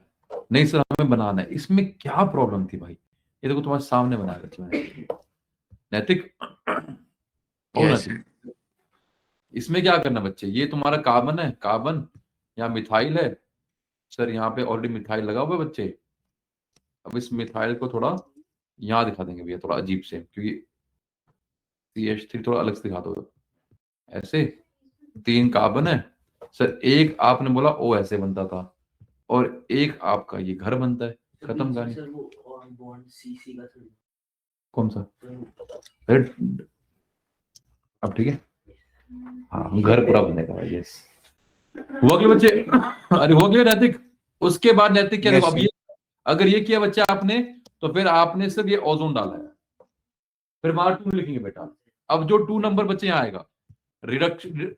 नहीं सर हमें बनाना है, इसमें क्या प्रॉब्लम थी भाई? ये देखो तुम्हारे सामने बना रखी मैंने। नैतिक और Yes, नैतिक, इसमें क्या करना बच्चे, ये तुम्हारा कार्बन है, कार्बन यहाँ मिथाइल है सर, यहाँ पे ऑलरेडी मिथाइल लगा हुआ है बच्चे। अब इस मिथाइल को थोड़ा यहाँ दिखा देंगे भैया, थोड़ा अजीब से, क्योंकि CH3 थोड़ा अलग से दिखा दो। ऐसे 3 कार्बन है सर, एक आपने बोला O ऐसे बनता था और एक आपका ये घर बनता है, खत्म कहानी। सर वो बॉन्ड सीसी का थोड़ी कौन सा? रेड, अब ठीक है, हाँ घर पूरा बनेगा भाई। यस, हुआ क्लियर बच्चे? अरे हुआ क्लियर नैतिक? उसके बाद नैतिक क्या, Yes, देखो अब ये अगर ये किया बच्चा आपने, तो फिर आपने सिर्फ ये ओजोन डाला है, फिर मार्क 2 लिखेंगे बेटा। अब जो 2 नंबर बच्चे यहाँ आएगा,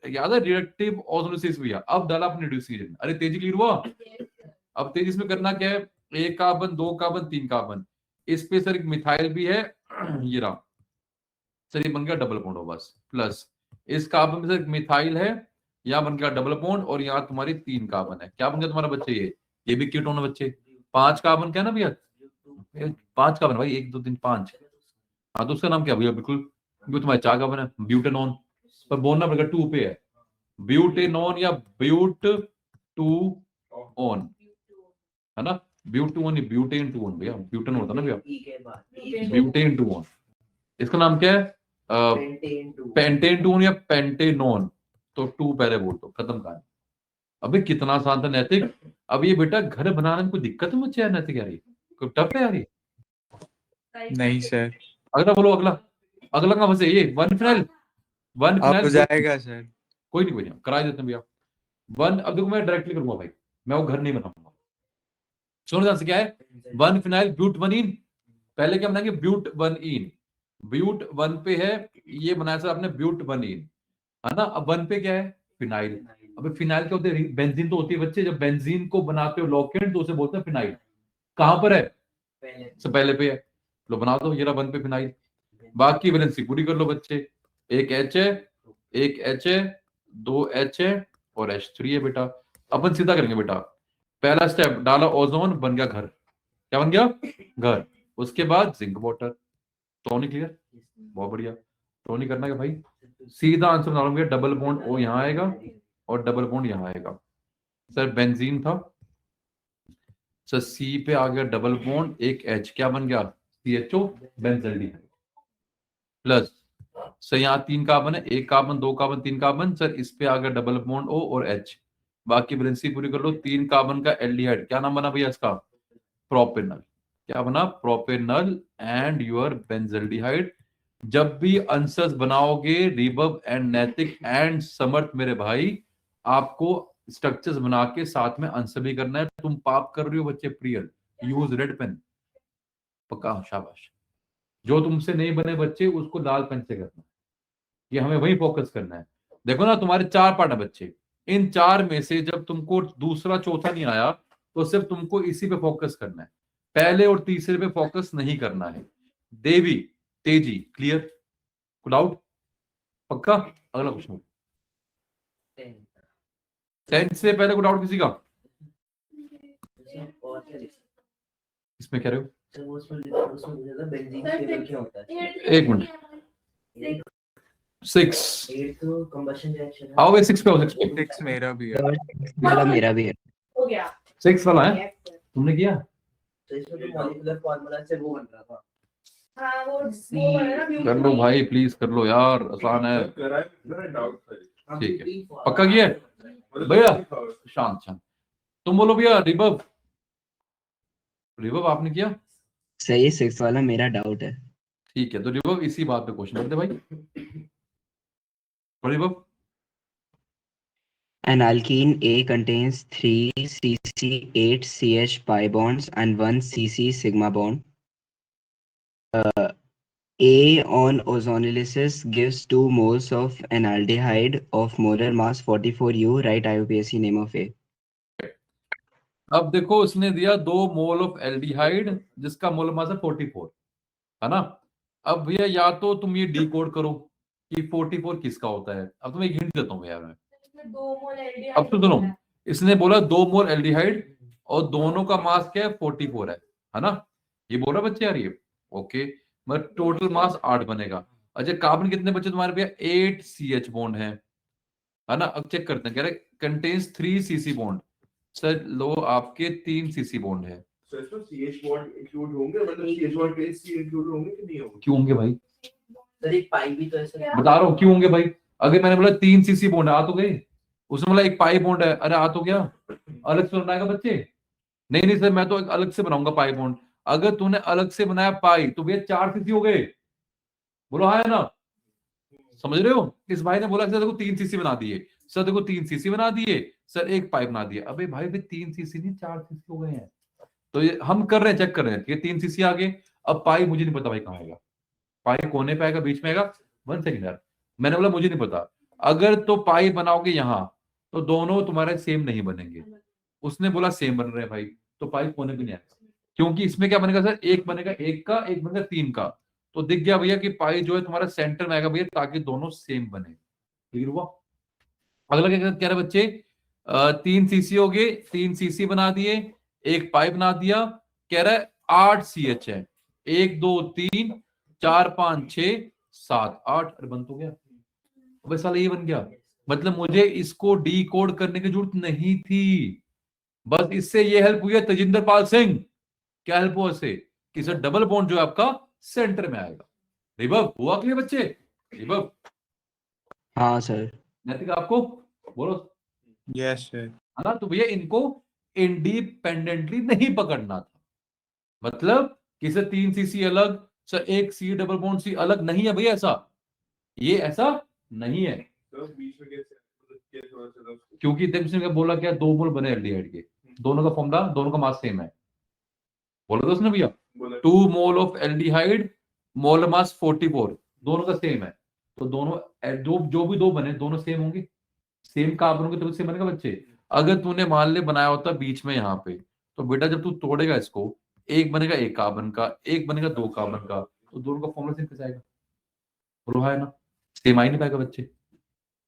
याद है रिडक्टिव ओजोनोसिस भैया, अब डाला आपने रिड्यूसिजन। अरे तेजी क्लियर हुआ? अब तेजी इसमें करना क्या है, 1 कार्बन 2 कार्बन 3 कार्बन, इस पे सर एक मिथाइल भी है, ये रहा सर, ये बन गया डबल बॉन्ड हो बस, प्लस इस कार्बन में सर एक मिथाइल है, यहाँ बन गया डबल बॉन्ड, और यहाँ तुम्हारी 3 कार्बन है, क्या बन गया तुम्हारा बच्चे, ये भी कीटोन है बच्चे। 5 कार्बन क्या ना भैया, 5 कार्बन भाई, 1 2 3 5। हाँ तो उसका नाम क्या भैया, बिल्कुल क्योंकि तुम्हारे 4 कार्बन है, ब्यूटेनॉन, पर बोलना पड़ेगा 2 पे है, ब्यूटेनॉन या ब्यूट 2 ऑन, है ना, ब्यूट 2 ऑन, ब्यूटेन 2 ऑन भैया, ब्यूटेन होता ना भैया, ई के बाद ब्यूटेन 2 ऑन। इसका नाम क्या है, पेंटेन 2 पेंटेन 2 या पेंटेनॉन, तो 2 पहले बोल दो, खत्म कहानी। अबे कितना आसान था नैतिक। अब ये बेटा घर बनाने में कोई दिक्कत है मुझे यार नैतिक, यार ये कोई टफ है यार ये? नहीं सर, अगला बोलो, अगला अगला कहां फंसे, ये 1 फिनाइल, 1 अब फिनाइल हो जाएगा सर। कोई नहीं करा देते हैं भैया 1। अब देखो मैं डायरेक्टली करूंगा भाई, मैं वो घर नहीं बनाऊंगा। सुनो ध्यान से, क्या है 1 फिनाइल ब्यूट 1 इन, पहले क्या बनाएंगे ब्यूट 1 इन, ब्यूट 1 पे है, ये बनाया सर आपने ब्यूट 1 इन, है ना। अब 1 पे क्या है, फिनाइल। अब फिनाइल क्या होती है, बेंजीन तो होती है बच्चे, जब बेंजीन को बनाते हो लॉकेंट तो उसे बोलते हैं फिनाइल। कहां पर है, सब पहले पे है, लो बना दो, ये रहा 1 पे फिनाइल। बाकी वैलेंसी पूरी कर लो बच्चे, एक H है, एक H है, 2 H है और H3 है बेटा। अपन सीधा करेंगे बेटा, पहला स्टेप डाला ओजोन, बन गया घर, क्या बन गया, घर। उसके बाद जिंक वाटर, तो नहीं क्लियर, बहुत बढ़िया। तो नहीं करना क्या भाई, सीधा आंसर बना लूंगे, डबल बॉन्ड O यहाँ आएगा और डबल बॉन्ड यहाँ आएगा। सर बेंजीन था सर, C पे आ गया डबल बॉन्ड, एक H, क्या बन गया CHO बेंजल्डिहाइड, प्लस सर यहाँ 3 कार्बन है, 1 कार्बन 2 कार्बन 3 कार्बन, सर इस पे आ गया डबल बॉन्ड O और H। बाकी बैलेंसी पूरी कर लो, 3 कार्बन का एल्डिहाइड, क्या नाम बना भैया इसका, प्रोपेनल। क्या बना, प्रोपेनल एंड योर बेंजल्डिहाइड। जब भी आंसर्स बनाओगे रिबब एंड नैतिक एंड समर्थ मेरे भाई, आपको स्ट्रक्चर्स बना के साथ में आंसर भी करना है। तुम पाप कर रही हो बच्चे, प्रियल यूज रेड पेन, पक्का, शाबाश। जो तुमसे नहीं बने बच्चे उसको लाल पेन से करना, ये हमें वही फोकस करना है। देखो ना तुम्हारे 4 पार्ट है बच्चे, इन 4 में से जब तुमको दूसरा चौथा नहीं आया तो सिर्फ तुमको इसी पे फोकस करना है, पहले और तीसरे पे फोकस नहीं करना है। देवी, तेजी, क्लियर, कोई डाउट, पक्का। अगला क्वेश्चन, 10 से पहले कोई डाउट किसी का, और क्या इसमें कह रहे हो, सर वो उसमें मुझे था बेंजीन केवल क्या होता है, एक मिनट, 6 8 तो कंबशन रिएक्शन आओ भाई, 6 पे आओ, 6 पे, 6 मेरा भी है। वाला मेरा भी है। हो गया 6 वाला है, तुमने किया, तो इसमें तो मॉलिक्यूलर फार्मूला से वो बन रहा था। हाँ वो है ना कर लो भाई प्लीज कर लो यार, आसान है, करा है, जरा डाउट था। ठीक है, पक्का किया है भैया, शांत शांत। तुम बोलो भैया, रिबब, रिबब आपने किया, सही, 6 वाला मेरा डाउट है। ठीक है, तो रिबब इसी बात पे क्वेश्चन करते भाई, रिबब। An alkene A contains 3 CC8CH pi bonds and 1 CC sigma bond. A on ozonolysis gives 2 moles of an aldehyde of molar mass 44U. Write IUPAC name of A. अब देखो उसने दिया 2 मोल ऑफ एल्डिहाइड जिसका मोल मास है 44, है ना। अब भैया या तो तुम ये डिकोड करो कि 44 किसका होता है। अब तुम्हें एक हिंट देता हूँ यार मैं। इसमें 2 मोल एल्डिहाइड अब तो सुनो, इसने बोला 2 मोल एल्डिहाइड और दोनों का मास क्या है 44 है ना। ये बोल रहा बच्चे यार ये ओके, मतलब टोटल मास 8 बनेगा। अच्छा कार्बन कितने बचे तुम्हारे भैया? 8 CH बॉन्ड है ना। अब चेक करते हैं, कह रहे कंटेन्स 3 CC बॉन्ड। सर लो आपके 3 CC बॉन्ड है। So इसमें CH bond include होंगे, मतलब CH bond पे C include होंगे कि नहीं होंगे? क्यों होंगे भाई? सर एक पाई भी तो ऐसा बता रहा हूँ क्यों होंगे भाई। अगर मैंने बोला 3 CC बॉन्ड आ तो गए, उसने बोला एक पाई बॉन्ड है, अरे आ तो गया। अलग से बनाएगा बच्चे? नहीं नहीं सर मैं तो अलग से बनाऊंगा पाई बॉन्ड। अगर तूने अलग से बनाया पाई तो भैया 4 CC हो गए। बोलो हाँ है ना, समझ रहे हो। इस भाई ने बोला सर देखो 3 CC बना दिए, सर देखो 3 CC बना दिए, सर एक पाइप बना दिया। अबे भाई फिर 3 CC नहीं 4 CC हो गए हैं। तो ये हम कर रहे हैं, चेक कर रहे हैं कि 3 CC आ गए। अब पाई मुझे नहीं पता भाई कहाँ आएगा, पाई कोने पे आएगा, बीच में आएगा। 1 सेकंड यार, मैंने बोला मुझे नहीं पता। अगर तो पाई बनाओगे यहाँ तो दोनों तुम्हारे सेम नहीं बनेंगे। उसने बोला सेम बन रहे हैं भाई, तो पाई कोने पे नहीं आएगा। क्योंकि इसमें क्या बनेगा सर, एक बनेगा 1 का, एक बनेगा 3 का। तो दिख गया भैया कि पाई जो है तुम्हारा सेंटर में आएगा भैया, ताकि दोनों सेम बने। क्लियर हुआ? अगला क्या कह रहे बच्चे? 3 CC हो गए, 3 CC बना दिए, एक पाई बना दिया। कह रहा है 8 CH है, 1 2 3 4 5 6 7 8। अरे बन तो गया। अब साला ये बन गया, मतलब मुझे इसको डी कोड करने की जरूरत नहीं थी। बस इससे ये हेल्प हुई है तेजिंदर पाल सिंह। क्या हेल्प हुआ इससे कि सर डबल बॉन्ड जो है आपका सेंटर में आएगा। रिवर्ब हुआ कि बच्चे? रिवर्ब हाँ सर। नैतिक आपको बोलो यस सर। है ना। तो भैया इनको इंडिपेंडेंटली नहीं पकड़ना था, मतलब कि सर 3 CC अलग, सर एक C डबल बॉन्ड C अलग नहीं है भैया, ऐसा ये ऐसा नहीं है। तो बीच में कैसे थोड़ा सा उसको? क्योंकि देख बोला क्या 2 मोल बने एल्डिहाइड के, दोनों का फॉर्मूला दोनों का मास सेम है। बोला तो उसने भैया बोला 2 मोल ऑफ एल्डिहाइड मोल मास 44, दोनों का सेम है। तो दोनों जो भी दो बने दोनों सेम होंगे, सेम कार्बन होंगे तो सेम बनेगा बच्चे। अगर तूने मान ले बनाया होता बीच में यहाँ पे, तो बेटा जब तू तोड़ेगा इसको, एक बनेगा 1 कार्बन का, एक बनेगा 2 कार्बन का, तो दोनों का फॉर्मूला सेम कैसे आएगा? बोलो है ना, सेम आ ही नहीं पाएगा बच्चे,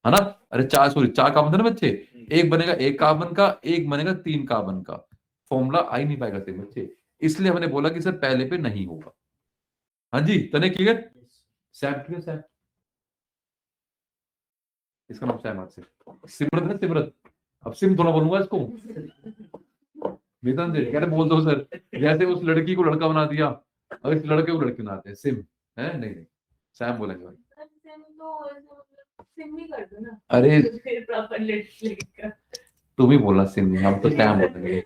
है ना। अरे 4 कार्बन थे ना बच्चे, एक बनेगा 1 कार्बन का, एक बनेगा 3 कार्बन का, फॉर्मूला आ ही नहीं पाएगा सेम बच्चे। इसलिए हमने बोला कि सर पहले पे नहीं होगा। हाँ जी तने क्लियर? Sam clear? सैम इसका नाम सैम से सिमरत है, सिमरत। अब सिम थोड़ा बोलूंगा इसको। वेतन दे कह रहे बोल दो सर, जैसे उस लड़की को लड़का बना दिया, अब इस लड़के को लड़की बनाते हैं सिम है। नहीं नहीं सैम बोलेंगे भाई। सिम तो सिम ही कर दो ना। अरे फिर प्रॉपर लिखकर तुम ही बोलना सिम नहीं, हम तो सैम बोलेंगे।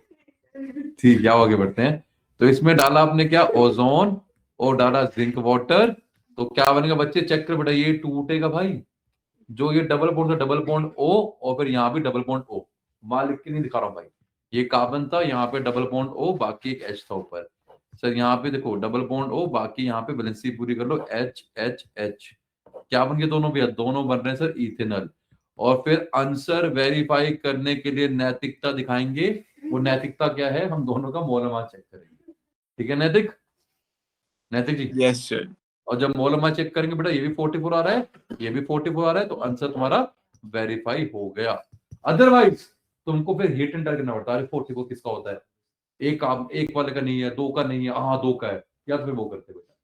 ठीक है आगे बढ़ते हैं। तो इसमें डाला आपने क्या, ओजोन, और डाला जिंक वाटर। तो क्या बनेगा बच्चे? चेक कर बेटा, ये टूटेगा भाई। जो ये डबल बॉन्ड था डबल बॉन्ड O, और फिर यहाँ भी डबल बॉन्ड O। वहां लिख के नहीं दिखा रहा हूँ भाई, ये कार्बन था, यहाँ पे डबल बॉन्ड O, बाकी एक H था ऊपर। सर यहाँ पे देखो डबल बॉन्ड O, बाकी यहाँ पे वैलेंसी पूरी कर लो H H H। क्या बन गए दोनों भैया? दोनों बन रहे हैं सर इथेनॉल। और फिर आंसर वेरीफाई करने के लिए नैतिकता दिखाएंगे। वो नैतिकता क्या है? हम दोनों का मोल मास चेक करेंगे। ठीक है नैतिक? नैतिक जी यस सर। और जब मोल मास चेक करेंगे बेटा, ये भी 44 आ रहा है, ये भी 44 आ रहा है, तो आंसर तुम्हारा वेरीफाई हो गया। अदरवाइज तुमको फिर हिट एंड करना पड़ता है, 44 किसका होता है, एक वाले का नहीं है, 2 का नहीं है, हाँ 2 का है, या फिर वो करते बेटा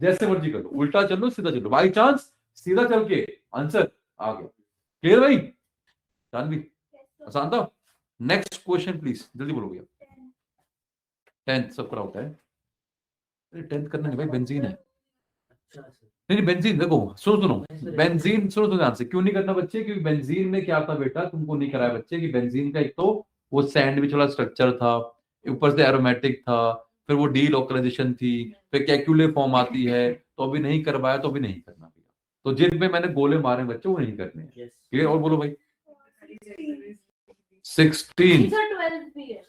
जैसे मर्जी कर लो, उल्टा चल लो सीधा चलो, बाई चांस सीधा चल के आंसर आ गया। क्लियर भाई? जानवी आसान था। नेक्स्ट क्वेश्चन प्लीज, जल्दी बोलो भैया। 10th सब करा होता है। 10th करना नहीं भाई, बेंजीन है। अच्छा सर। नहीं बेंजीन देखो, सुनो बेंजीन सुनो ध्यान से। क्यों नहीं करना बच्चे? क्योंकि बेंजीन में क्या था बेटा, तुमको नहीं कराया बच्चे कि बेंजीन का एक तो वो सैंडविच वाला स्ट्रक्चर था, ऊपर से एरोमेटिक था, फिर वो डी लोकलाइजेशन थी, फिर कैक्यूले फॉर्म आती है, तो अभी नहीं करवाया तो अभी नहीं करना भैया। तो जिन पे मैंने गोले मारे बच्चे वो नहीं करने हैं। यस। क्लियर? और बोलो भाई 16 These are 12 भी है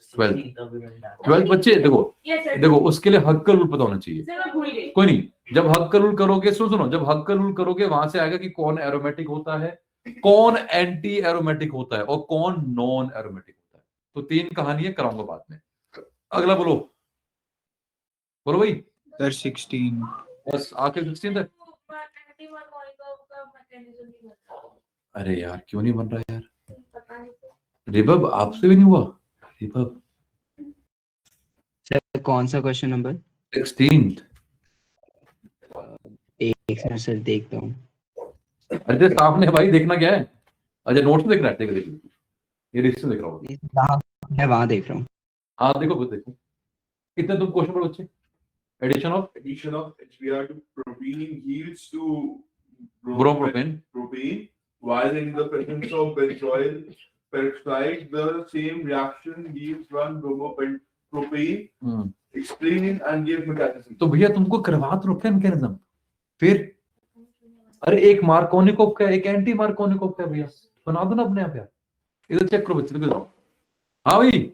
12 बच्चे देखो yes sir देखो उसके लिए हक का रूल पता होना चाहिए। सर मैं भूल गई कोई नहीं, जब हक का रूल करोगे सुनो जब हक का रूल करोगे वहां से आएगा कि कौन एरोमेटिक होता है, कौन एंटी एरोमेटिक होता है और कौन नॉन एरोमेटिक होता है। तो 3 कहानियां कराऊंगा बाद में। अगला बोलो भाई। सर 16 बस आके 16 तक। एंटीमर मॉलिक्यूल का मैकेनिज्म नहीं पता अरे यार क्यों नहीं बन रहा यार पता नहीं रिबब, आपसे भी नहीं हुआ रिबब? सर कौन सा क्वेश्चन नंबर? 16। एक मिनट सर देखता हूँ। अरे सामने भाई, देखना क्या है? अच्छा नोट्स में देख रहा है, देख देख ये रिश्ते देख रहा हूँ। मैं वहां देख रहा हूँ। हाँ देखो खुद देखो कितने तुम क्वेश्चन पढ़ो बच्चे। Addition of HBr to propene yields to bromopropane. propane, while in the presence of benzoyl peroxide, the same reaction yields one bromopropane. Explain and give mechanism. तो भैया तुमको करवा तो रखे मैकेनिज्म, फिर अरे एक मार्कोनिकोव का एक एंटी मार्कोनिकोव का भैया बना दो ना अपने आप यार। इधर चेक करो बच्चे, देखो। हाँ भाई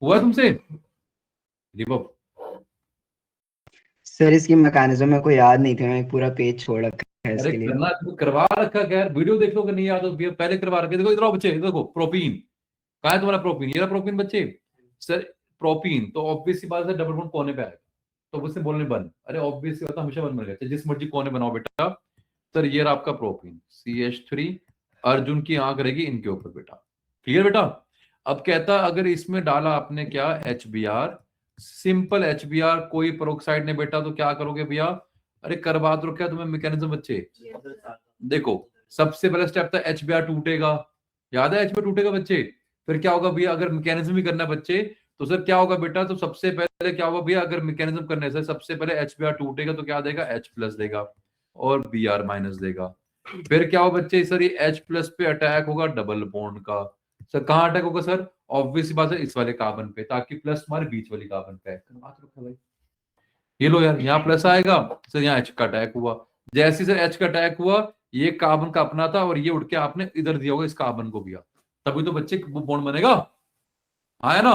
हुआ तुमसे रिबब? सर इसकी मैकेनिज्म मेरे को याद नहीं थी, मैं एक पूरा पेज छोड़ रखा है अरे इसके लिए। करना तुमको करवा रखा क्या यार, वीडियो देख लो कि नहीं याद हो भैया, पहले करवा रखे। देखो इधर आओ बच्चे, देखो प्रोपीन कहाँ है तुम्हारा प्रोपीन, ये रहा प्रोपीन बच्चे। सर प्रोपीन तो ऑब्वियस सी बात है डबल बॉन्ड कोने पे आएगा, तो उससे बोलने बंद। अरे ऑब्वियस सी बात है हमेशा बंद मिलेगा, जिस मर्जी कोने बनाओ बेटा। सर ये रहा आपका प्रोपीन CH3, अर्जुन की आंख रहेगी इनके ऊपर बेटा। क्लियर बेटा? अब कहता अगर इसमें डाला आपने क्या HBr, सिंपल HBr, कोई पेरोक्साइड ने बेटा, तो क्या करोगे भैया? अरे करवा तो क्या तुम्हें मैकेनिज्म बच्चे। देखो सबसे पहला स्टेप था HBr टूटेगा, याद है HBr टूटेगा बच्चे। फिर क्या होगा भैया अगर मैकेनिज्म भी करना है बच्चे, तो सर क्या होगा बेटा? तो सबसे पहले क्या होगा भैया, अगर मैकेनिज्म करने से सबसे पहले HBr टूटेगा तो क्या देगा? H+ देगा और Br- देगा। फिर क्या होगा बच्चे? सर ये H+ पे अटैक होगा डबल बॉन्ड का। सर कहाँ अटैक होगा सर? ऑब्वियस बात है इस वाले कार्बन पे, ताकि प्लस तुम्हारे बीच वाली कार्बन पे भाई। ये लो यार, यहाँ प्लस आएगा सर, यहाँ H का अटैक हुआ। जैसे सर H का अटैक हुआ, ये कार्बन का अपना था और ये उठ के आपने इधर दिया होगा इस कार्बन को दिया, तभी तो बच्चे बॉन्ड बनेगा। आया ना?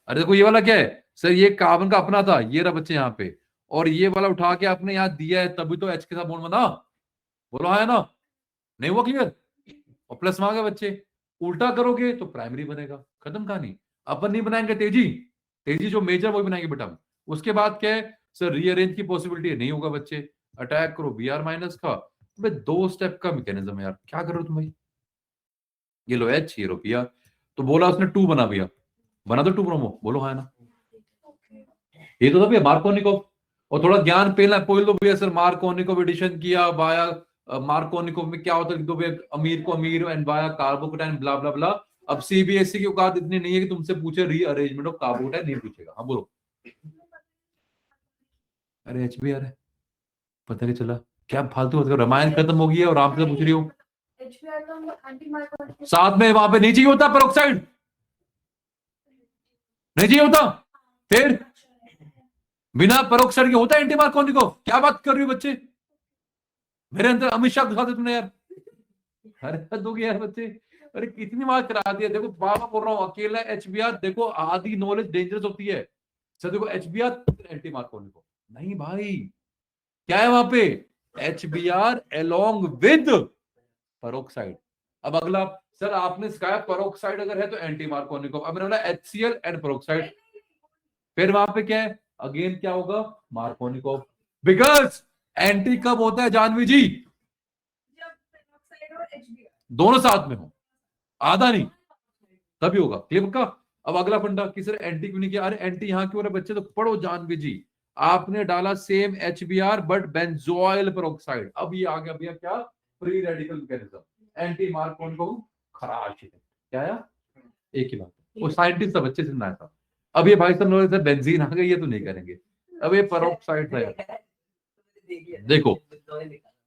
अरे देखो ये वाला क्या है सर, ये कार्बन का अपना था, ये रहा बच्चे यहाँ पे, और ये वाला उठा के आपने यहाँ दिया है, तभी तो H के साथ बॉन्ड बना। बोलो आया ना? नहीं हुआ क्लियर? और प्लस वहां गए बच्चे, उल्टा करोगे तो प्राइमरी बनेगा, खत्म कहानी। अपन नहीं बनाएंगे तेजी, तेजी जो मेजर वही बनाएंगे बेटा। उसके बाद क्या है सर? रीअरेंज की पॉसिबिलिटी नहीं होगा बच्चे, अटैक करो Br- का। भाई 2 स्टेप का मैकेनिज्म है यार, क्या करो तुम भाई? ये लो H, ये लो Br, तो बोला उसने 2 बना भैया, बना दो 2 ब्रोमो, बोलो हाँ ना? ये तो था भैया मार्कोनिकोव। और थोड़ा ज्ञान पहला पोल दो भैया, सर मार्कोनिकोव एडिशन किया बाया मार्कोनिकोव में क्या होता है, दो भैया अमीर को अमीर एंड बाया कार्बोकेटाइन ब्ला ब्ला ब्ला। अब CBSE की औकात इतनी नहीं है कि तुमसे पूछे रीअरेंजमेंट ऑफ कार्बोकेटाइन, नहीं पूछेगा। हाँ बोलो। अरे HBr है, पता नहीं चला क्या फालतू बात कर, रामायण खत्म हो गई है और राम से पूछ रही हो। HBr का एंटीमार्कोनिक साथ में वहां पे नहीं चाहिए होता पेरोक्साइड, नहीं चाहिए होता, फिर बिना पेरोक्साइड के होता है एंटीमार्कोनिकोव। क्या बात कर रही हो बच्चे? मेरे अंदर अमित शाह घुसा दे तुमने यार। अरे हद हो गई यार बच्चे, अरे कितनी बार करा दिया। देखो बाबा बोल रहा हूँ अकेला HBr, देखो आधी नॉलेज डेंजरस होती है। सर देखो HBr एंटीमार्कोनिकोव नहीं भाई, क्या है वहां पे? HBr along with peroxide. अब अगला सर आपने सिखाया पेरोक्साइड अगर है तो एंटीमार्कोनिकोव। अब मैंने बोला HCl एंड पेरोक्साइड, फिर वहां पे क्या है? अगेन क्या होगा? मार्कोनिकोव। बिकॉज एंटी कब होता है जानवी जी? जब पेरोक्साइड और HBr दोनों साथ में हो, आधा नहीं, तभी होगा। क्लियर का? अब अगला फंडा कि सर एंटी क्यों नहीं किया? अरे एंटी यहां क्यों रहा बच्चे? तो पढ़ो जानवी जी, आपने डाला same HBr but benzoyl peroxide. अब ये आ गया भैया क्या? Free radical mechanism, anti Markovnikov खराश है। क्या आया? एक ही बात, वो साइंटिस्ट था बच्चे से ना था। अब ये भाई साहब सर बेंजीन आ गई है तो नहीं करेंगे, अब ये पेरोक्साइड था यार। देखो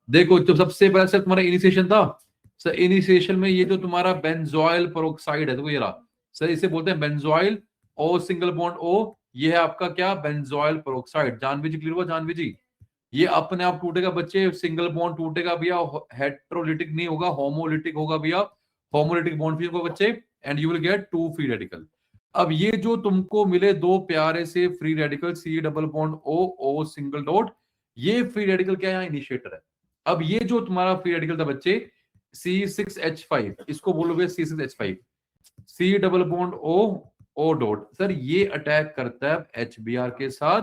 देखो तो सबसे पहले सर तुम्हारा इनिशिएशन था सर, इनिशिएशन में ये जो तुम्हारा बेंजोइल पेरोक्साइड है, तो ये रहा सर, इसे बोलते हैं benzoyl O single bond O, ये है आपका क्या? Benzoyl peroxide. Janvi ji clear हुआ? जानवी जी ये अपने आप टूटेगा बच्चे, सिंगल बॉन्ड टूटेगा भैया, हेट्रोलिटिक नहीं होगा, होमोलिटिक होगा भैया। होमोलिटिक बॉन्ड फिर होगा बच्चे, and you will get 2 free radical. अब ये जो तुमको मिले दो प्यारे से free radical C double bond O single dot, ये फ्री रेडिकल क्या है, यहाँ इनिशिएटर है। अब ये जो तुम्हारा फ्री रेडिकल था बच्चे C6H5, इसको बोलोगे C6H5, C double bond O dot. Sir ये अटैक करता है HBr के साथ,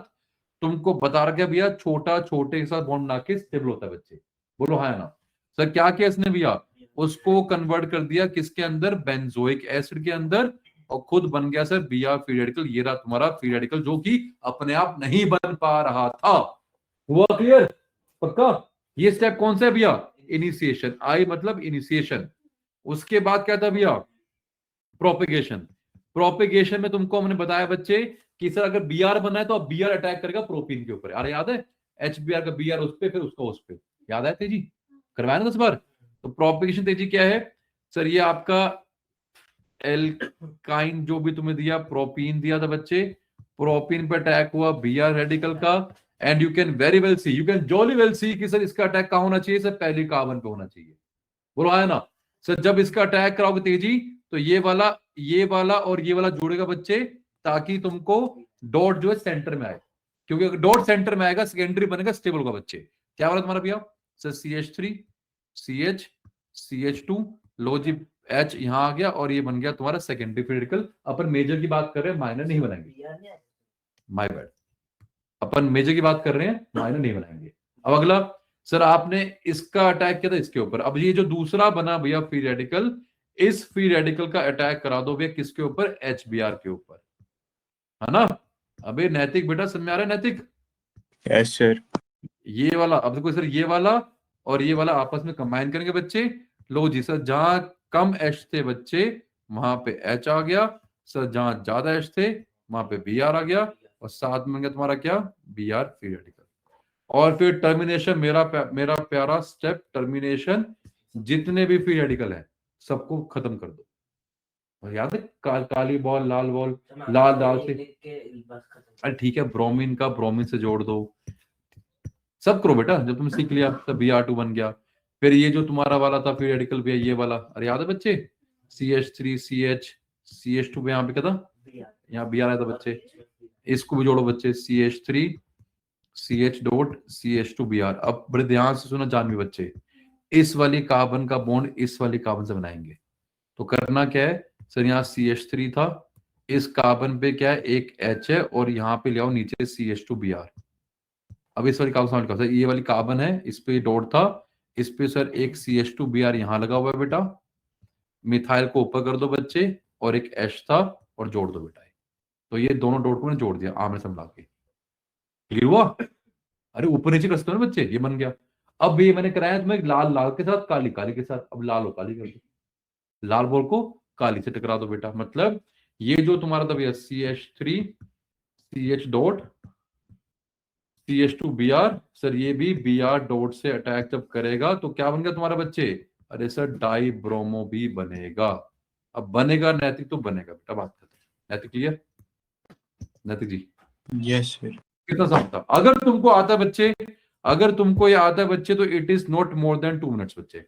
तुमको बता रखा है भैया छोटा छोटे के साथ बॉन्ड बना के स्टेबल होता है बच्चे, बोलो हाँ ना। सर क्या किया इसने भैया, उसको कन्वर्ट कर दिया किसके अंदर, बेंजोइक एसिड के अंदर, और खुद बन गया सर Br फ्री रेडिकल। ये रहा तुम्हारा फ्री रेडिकल जो कि अपने आप नहीं बन पा रहा था। हुआ क्लियर, पक्का। ये स्टेप कौन सा है भैया, इनिशिएशन, आई मतलब इनिशिएशन। उसके बाद क्या था भैया, प्रोपेगेशन। प्रोपेगेशन में तुमको हमने बताया बच्चे कि सर अगर Br बना है तो अब Br अटैक करेगा प्रोपीन के ऊपर, अरे याद है, HBr का Br उस पे फिर उसका उस पे, याद है तेजी, करवाया ना 10 बार। तो प्रोपेगेशन तेजी क्या है सर, ये आपका एल्काइन जो भी तुम्हें दिया, प्रोपीन दिया था बच्चे, प्रोपीन पे अटैक हुआ Br रेडिकल का, and you can very well see, you can jolly well see कि सर इसका अटैक कहां होना चाहिए, सर पहले कार्बन पे होना चाहिए, बोलो आया ना। सर जब इसका अटैक कराओगे तेजी तो ये वाला और ये वाला जुड़ेगा बच्चे, ताकि तुमको डॉट जो है सेंटर में आए, क्योंकि अगर डॉट सेंटर में आएगा सेकेंडरी बनेगा स्टेबल होगा बच्चे। क्या वाला तुम्हारा भैया, सर CH3 CH CH2 लो जी, H यहां आ गया और ये बन गया तुम्हारा सेकेंडरी फ्री रेडिकल। अपन मेजर की बात कर रहे हैं, माइनर नहीं बनाएंगे, माय बैड, अपन मेजर की बात कर रहे हैं, माइनर नहीं बनाएंगे। अब अगला सर आपने इसका अटैक किया था इसके ऊपर, अब ये जो दूसरा बना भैया फ्री रेडिकल, इस फ्री रेडिकल का अटैक करा दो भैया किसके ऊपर, HBr के ऊपर, है ना। अबे नैतिक बेटा समझ में आ रहा है, नैतिक, यस सर। ये वाला, अब देखो सर ये वाला और ये वाला आपस में कंबाइन करेंगे बच्चे, लो जी सर जहां कम H थे बच्चे वहां पे H आ गया, सर जहां ज्यादा H थे वहां पे Br आ गया, और साथ में गया तुम्हारा क्या, Br फ्री रेडिकल। और फिर टर्मिनेशन, मेरा प्यारा स्टेप टर्मिनेशन, जितने भी फ्री रेडिकल है सबको खत्म कर दो। और याद है काली बॉल लाल बॉल, लाल दाल से, अरे ठीक है ब्रोमीन का ब्रोमीन से जोड़ दो, सब करो बेटा। जब तुम सीख लिया तब Br2 बन गया। फिर ये जो तुम्हारा वाला था फ्री रेडिकल भी है ये वाला, अरे याद है बच्चे, CH3 CH CH2 पे यहाँ पे क्या था, यहाँ Br आया था बच्चे, इसको भी जोड़ो बच्चे, CH3 CH dot CH2 Br। अब बड़े ध्यान से सुना जानवी बच्चे, इस वाली कार्बन का बॉन्ड इस वाली कार्बन से बनाएंगे, तो करना क्या है सर, यहाँ CH3 था, इस कार्बन पे क्या है एक H है, और यहाँ पे ले आओ नीचे CH2 Br। अब इस वाली कार्बन सर ये वाली कार्बन है, इस पे डॉट था, इस पे सर एक CH2 Br यहाँ लगा हुआ है बेटा, मिथाइल को ऊपर कर दो बच्चे, और एक H था और जोड़ दो बेटा। तो ये दोनों डॉट को मैंने जोड़ दिया आमने सामने के, क्लियर हुआ। अरे ऊपर नीचे कर सकते हो ना बच्चे, ये बन गया। अब ये मैंने कराया तुम्हें लाल लाल के साथ काली काली के साथ, अब लाल और काली कर दो, लाल बॉल को काली से टकरा दो बेटा। मतलब ये जो तुम्हारा था भैया CH3 CH dot CH2 Br, sir ये भी Br डॉट से अटैक जब करेगा तो क्या बन गया तुम्हारा बच्चे, अरे सर डाई ब्रोमो भी बनेगा। अब बनेगा नैतिक तो बनेगा बेटा, बात करते हैं। नैतिक क्लियर, नैतिक जी यस सर। कितना साफ था। अगर तुमको आता है बच्चे, अगर तुमको ये आता है बच्चे तो it is not more than 2 minutes बच्चे,